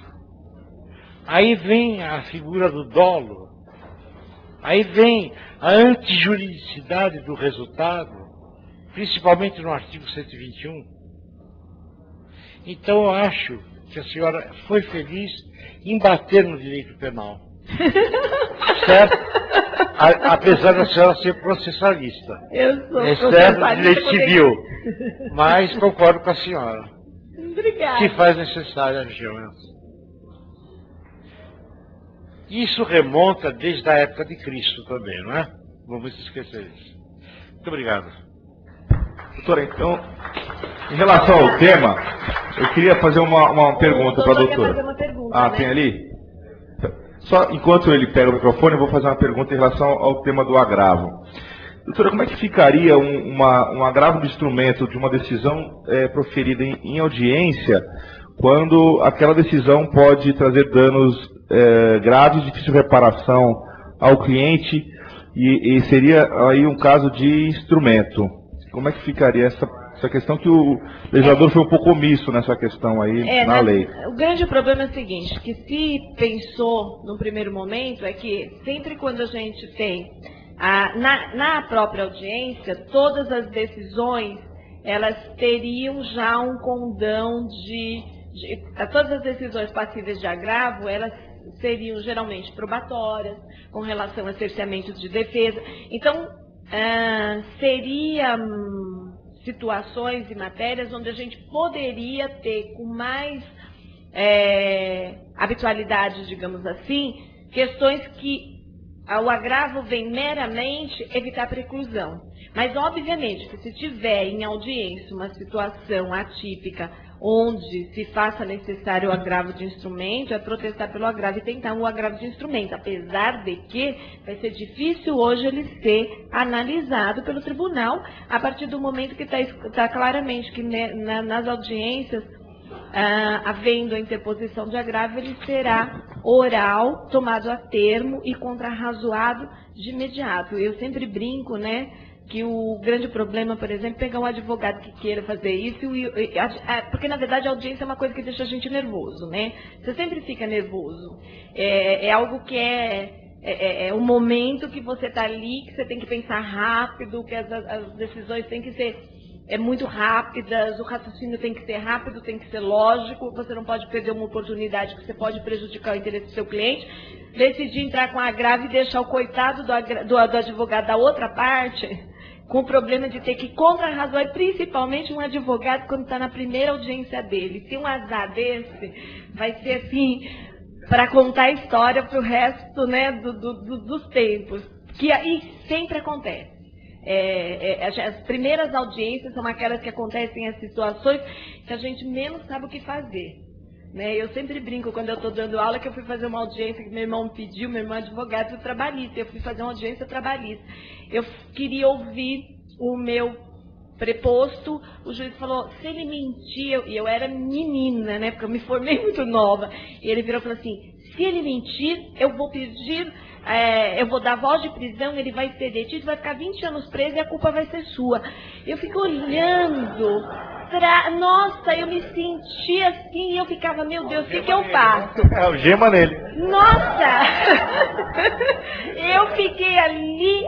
Aí vem a figura do dolo. Aí vem a antijuridicidade do resultado, principalmente no artigo 121. Então eu acho que a senhora foi feliz em bater no direito penal. Certo? Apesar da senhora ser processalista. Eu sou exceto no direito civil. Mas concordo com a senhora. Obrigada. Que faz necessária a vigilância. Isso remonta desde a época de Cristo também, não é? Vamos esquecer isso. Muito obrigado. Doutora, então, em relação ao tema, eu queria fazer uma pergunta para a doutora. Fazer uma pergunta, ah, né? tem ali? Só enquanto ele pega o microfone, eu vou fazer uma pergunta em relação ao tema do agravo. Doutora, como é que ficaria um agravo de instrumento de uma decisão proferida em audiência, quando aquela decisão pode trazer danos graves, de difícil reparação ao cliente, e seria aí um caso de instrumento? Como é que ficaria essa questão, que o legislador foi um pouco omisso nessa questão aí na lei? O grande problema é o seguinte, que se pensou no primeiro momento, é que sempre quando a gente tem, na própria audiência, todas as decisões, elas teriam já um condão todas as decisões passíveis de agravo, elas seriam geralmente probatórias, com relação a cerceamentos de defesa. Então, seriam situações e matérias onde a gente poderia ter com mais habitualidade, digamos assim, questões que o agravo vem meramente evitar a preclusão. Mas, obviamente, que se tiver em audiência uma situação atípica onde se faça necessário o agravo de instrumento, é protestar pelo agravo e tentar o agravo de instrumento, apesar de que vai ser difícil hoje ele ser analisado pelo tribunal, a partir do momento que está claramente que nas audiências, havendo a interposição de agravo, ele será oral, tomado a termo e contrarrazoado de imediato. Eu sempre brinco, né, que o grande problema, por exemplo, é pegar um advogado que queira fazer isso, porque na verdade a audiência é uma coisa que deixa a gente nervoso, né? Você sempre fica nervoso. É algo que é um momento que você está ali, que você tem que pensar rápido, que as decisões têm que ser muito rápidas, o raciocínio tem que ser rápido, tem que ser lógico, você não pode perder uma oportunidade que você pode prejudicar o interesse do seu cliente. Decidir entrar com agravo e deixar o coitado do advogado da outra parte com o problema de ter que contrarrazoar, e principalmente um advogado quando está na primeira audiência dele. Se um azar desse, vai ser assim, para contar a história para o resto, né, dos tempos, que aí sempre acontece. As primeiras audiências são aquelas que acontecem as situações que a gente menos sabe o que fazer. Né? Eu sempre brinco quando eu estou dando aula que eu fui fazer uma audiência que meu irmão me pediu, meu irmão é advogado trabalhista, eu fui fazer uma audiência trabalhista. Eu queria ouvir o meu preposto, o juiz falou, se ele mentir, e eu era menina, né, porque eu me formei muito nova, e ele virou e falou assim, se ele mentir, eu vou pedir, eu vou dar voz de prisão, ele vai ser detido, vai ficar 20 anos preso e a culpa vai ser sua. Eu fico olhando, nossa, eu me senti assim, e eu ficava, meu Deus, o que eu faço? O gema nele. Nossa! Eu fiquei ali,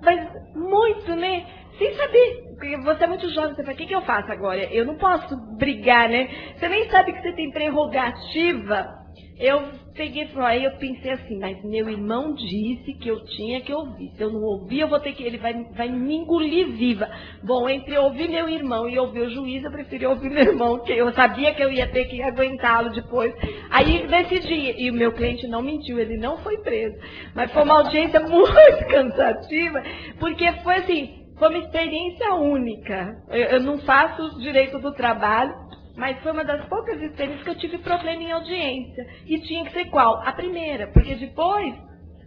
mas muito, né? Sem saber, porque você é muito jovem, você fala, o que eu faço agora? Eu não posso brigar, né? Você nem sabe que você tem prerrogativa. Eu peguei, aí eu pensei assim, mas meu irmão disse que eu tinha que ouvir. Se eu não ouvir, eu vou ter que, ele vai me engolir viva. Bom, entre ouvir meu irmão e ouvir o juiz, eu preferi ouvir meu irmão, que eu sabia que eu ia ter que aguentá-lo depois. Aí decidi, e o meu cliente não mentiu, ele não foi preso. Mas foi uma audiência muito cansativa, porque foi assim, foi uma experiência única. Eu não faço direito do trabalho, mas foi uma das poucas experiências que eu tive problema em audiência. E tinha que ser qual? A primeira, porque depois,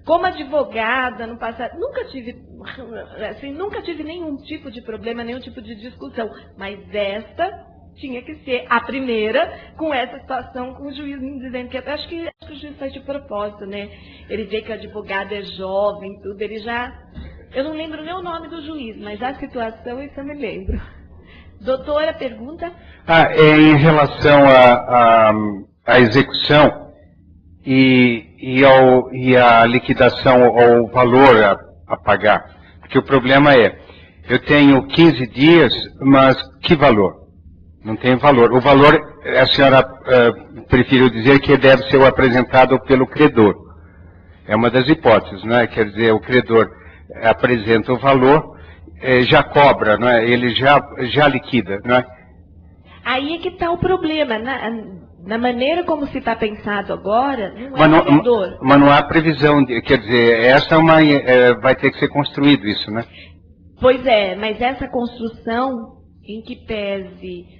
como advogada no passado, nunca tive nenhum tipo de problema, nenhum tipo de discussão. Mas esta tinha que ser a primeira, com essa situação, com o juiz me dizendo que acho que o juiz faz de propósito, né? Ele vê que o advogado é jovem, tudo, ele já... Eu não lembro nem o nome do juiz, mas a situação isso eu me lembro. Doutora, pergunta? Em relação à execução e a liquidação ou valor a pagar. Porque o problema é, eu tenho 15 dias, mas que valor? Não tem valor. O valor, a senhora preferiu dizer que deve ser apresentado pelo credor. É uma das hipóteses, não é? Quer dizer, o credor apresenta o valor, já cobra, não é? Ele já liquida, não é? Aí é que está o problema. Na maneira como se está pensado agora, não é o credor. Mas não há previsão, quer dizer, essa é uma, vai ter que ser construído isso, né? Pois é, mas essa construção, em que pese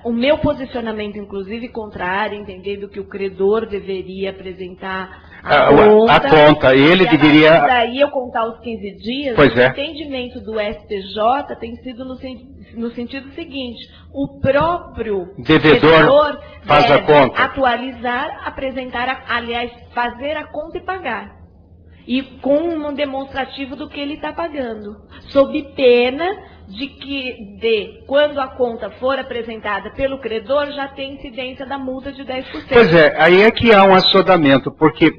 o meu posicionamento, inclusive, contrário, entendendo que o credor deveria apresentar a conta, ele deveria... Daí eu contar os 15 dias, pois o entendimento do STJ tem sido no sentido seguinte: o próprio devedor faz deve a conta, atualizar, apresentar, aliás, fazer a conta e pagar. E com um demonstrativo do que ele está pagando, sob pena de que, quando a conta for apresentada pelo credor, já tem incidência da multa de 10%. Pois é, aí é que há um assodamento, porque,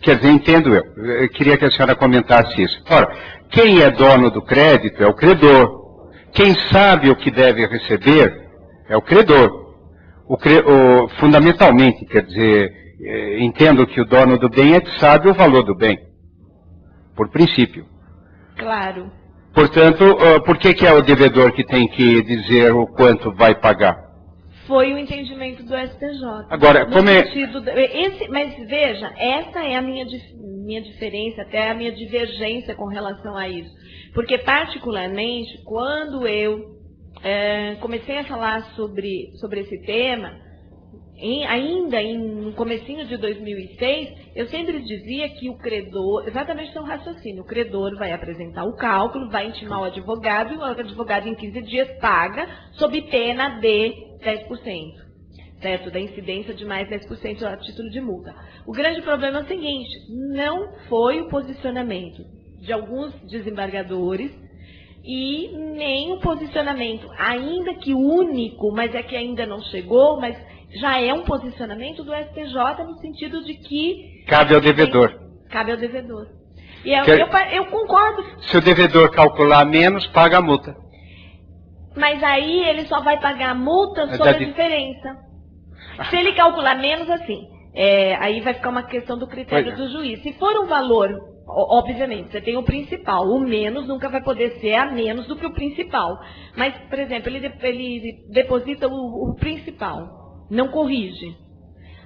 quer dizer, entendo eu queria que a senhora comentasse isso. Ora, quem é dono do crédito é o credor. Quem sabe o que deve receber é o credor. Fundamentalmente, quer dizer, entendo que o dono do bem é que sabe o valor do bem, por princípio. Claro. Portanto, por que é o devedor que tem que dizer o quanto vai pagar? Foi o entendimento do STJ. Agora, como é... Mas veja, essa é a minha diferença, até a minha divergência com relação a isso. Porque, particularmente, quando eu comecei a falar sobre esse tema, ainda no comecinho de 2006, eu sempre dizia que o credor, exatamente seu raciocínio, o credor vai apresentar o cálculo, vai intimar o advogado, e o advogado em 15 dias paga, sob pena de 10%, certo? Da incidência de mais 10% a título de multa. O grande problema é o seguinte: não foi o posicionamento de alguns desembargadores e nem o posicionamento, ainda que único, mas é que ainda não chegou, mas já é um posicionamento do STJ no sentido de que... Cabe ao devedor. Cabe ao devedor. E eu concordo. Se o devedor calcular menos, paga a multa. Mas aí ele só vai pagar a multa sobre a diferença. Se ele calcular menos, assim, aí vai ficar uma questão do critério do juiz. Se for um valor, obviamente, você tem o principal, o menos nunca vai poder ser a menos do que o principal. Mas, por exemplo, ele deposita o principal, não corrige.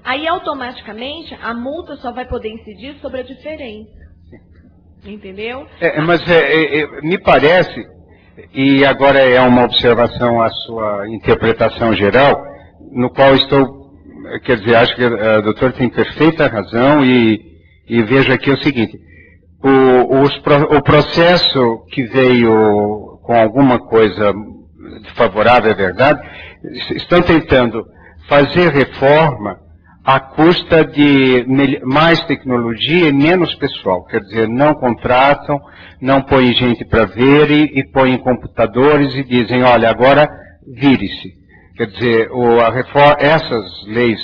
Aí, automaticamente, a multa só vai poder incidir sobre a diferença. Entendeu? Mas me parece, e agora é uma observação à sua interpretação geral, no qual quer dizer, acho que o doutor tem perfeita razão, e vejo aqui o seguinte: o processo que veio com alguma coisa favorável, é verdade, estão tentando fazer reforma à custa de mais tecnologia e menos pessoal. Quer dizer, não contratam, não põem gente para ver e põem computadores e dizem, olha, agora vire-se. Quer dizer, essas leis,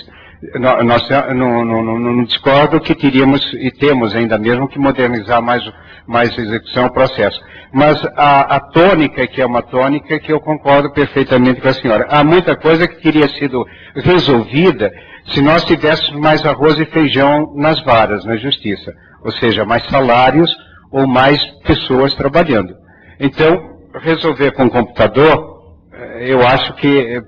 nós não discordo que teríamos e temos ainda mesmo que modernizar mais a execução do processo. Mas a tônica, que é uma tônica que eu concordo perfeitamente com a senhora. Há muita coisa que teria sido resolvida se nós tivéssemos mais arroz e feijão nas varas, na justiça. Ou seja, mais salários ou mais pessoas trabalhando. Então, resolver com o computador, eu acho que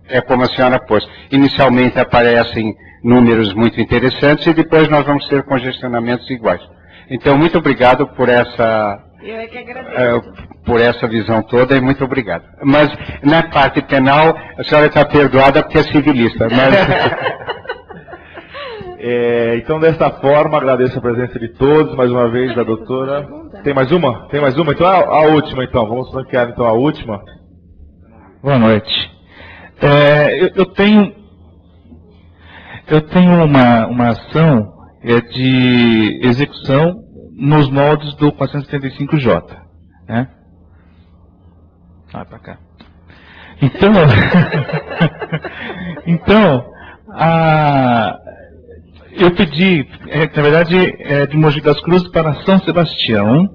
é como a senhora pôs. Inicialmente aparecem números muito interessantes e depois nós vamos ter congestionamentos iguais. Então, muito obrigado por essa... Eu é que agradeço. Por essa visão toda, e muito obrigado. Mas, na parte penal, a senhora está perdoada porque é civilista. Mas... Então, desta forma, agradeço a presença de todos, mais uma vez, da doutora. Tem mais uma? Tem mais uma? Então, a última, então. Vamos franquear, então, a última. Boa noite. Eu tenho uma ação de execução nos moldes do 475J, né? Vai para cá. Então, eu pedi, na verdade, de Mogi das Cruzes para São Sebastião,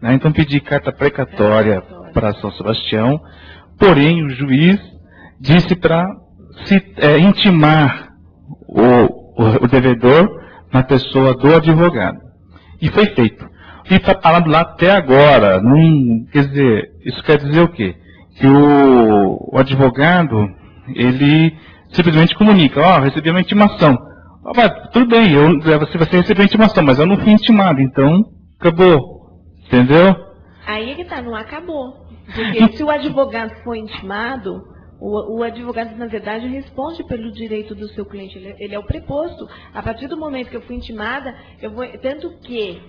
né? Então pedi carta precatória para São Sebastião, porém o juiz disse para intimar o devedor na pessoa do advogado. E foi feito. E está parado lá até agora. Quer dizer, isso quer dizer o quê? Que o advogado, ele simplesmente comunica, recebi uma intimação. Tudo bem, você vai receber a intimação, mas eu não fui intimado, então acabou. Entendeu? Aí é que tá, não acabou. Porque se o advogado foi intimado, o advogado, na verdade, responde pelo direito do seu cliente. Ele é o preposto. A partir do momento que eu fui intimada, tanto que,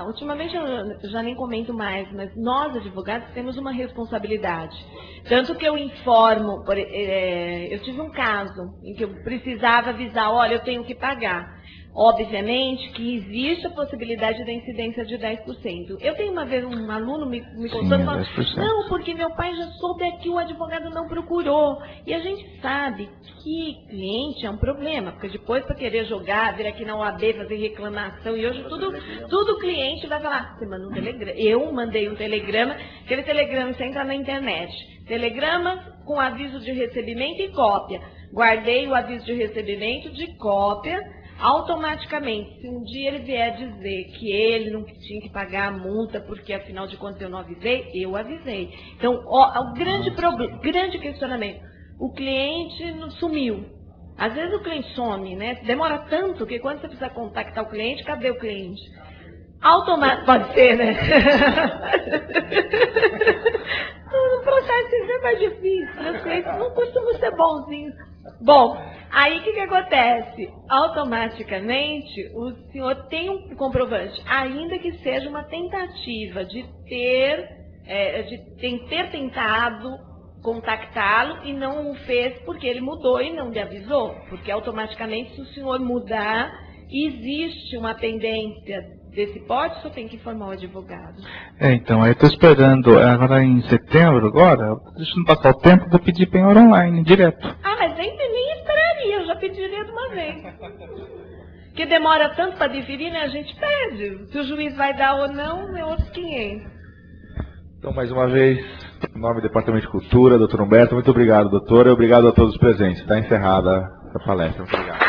ultimamente eu já nem comento mais, mas nós, advogados, temos uma responsabilidade. Tanto que eu informo, eu tive um caso em que eu precisava avisar, olha, eu tenho que pagar. Obviamente que existe a possibilidade da incidência de 10%. Eu tenho uma vez um aluno me contando, falando, não, porque meu pai já soube que o advogado não procurou. E a gente sabe que cliente é um problema, porque depois para querer jogar, vir aqui na OAB, fazer reclamação, e hoje tudo cliente vai falar, você manda um telegrama. Eu mandei um telegrama, aquele telegrama você entra na internet. Telegrama com aviso de recebimento e cópia. Guardei o aviso de recebimento de cópia. Automaticamente, se um dia ele vier dizer que ele não tinha que pagar a multa porque afinal de contas eu não avisei, eu avisei. Então, o grande questionamento, o cliente sumiu. Às vezes o cliente some, né? Demora tanto que quando você precisa contactar o cliente, cadê o cliente? Pode ser, né? No processo é mais difícil, os clientes não costumam ser bonzinhos. Bom, aí o que acontece? Automaticamente, o senhor tem um comprovante, ainda que seja uma tentativa de ter tentado contactá-lo e não o fez porque ele mudou e não lhe avisou. Porque automaticamente, se o senhor mudar, existe uma pendência desse porte, só tem que informar o advogado. Então, aí eu estou esperando, agora em setembro, deixando passar o tempo, vou pedir penhora online, direto. Mas nem esperaria, eu já pediria de uma vez. Que demora tanto para definir, né? A gente pede. Se o juiz vai dar ou não, é outros 500. Então, mais uma vez, em nome do Departamento de Cultura, doutor Humberto, muito obrigado, doutora, e obrigado a todos os presentes. Está encerrada a palestra. Muito obrigado.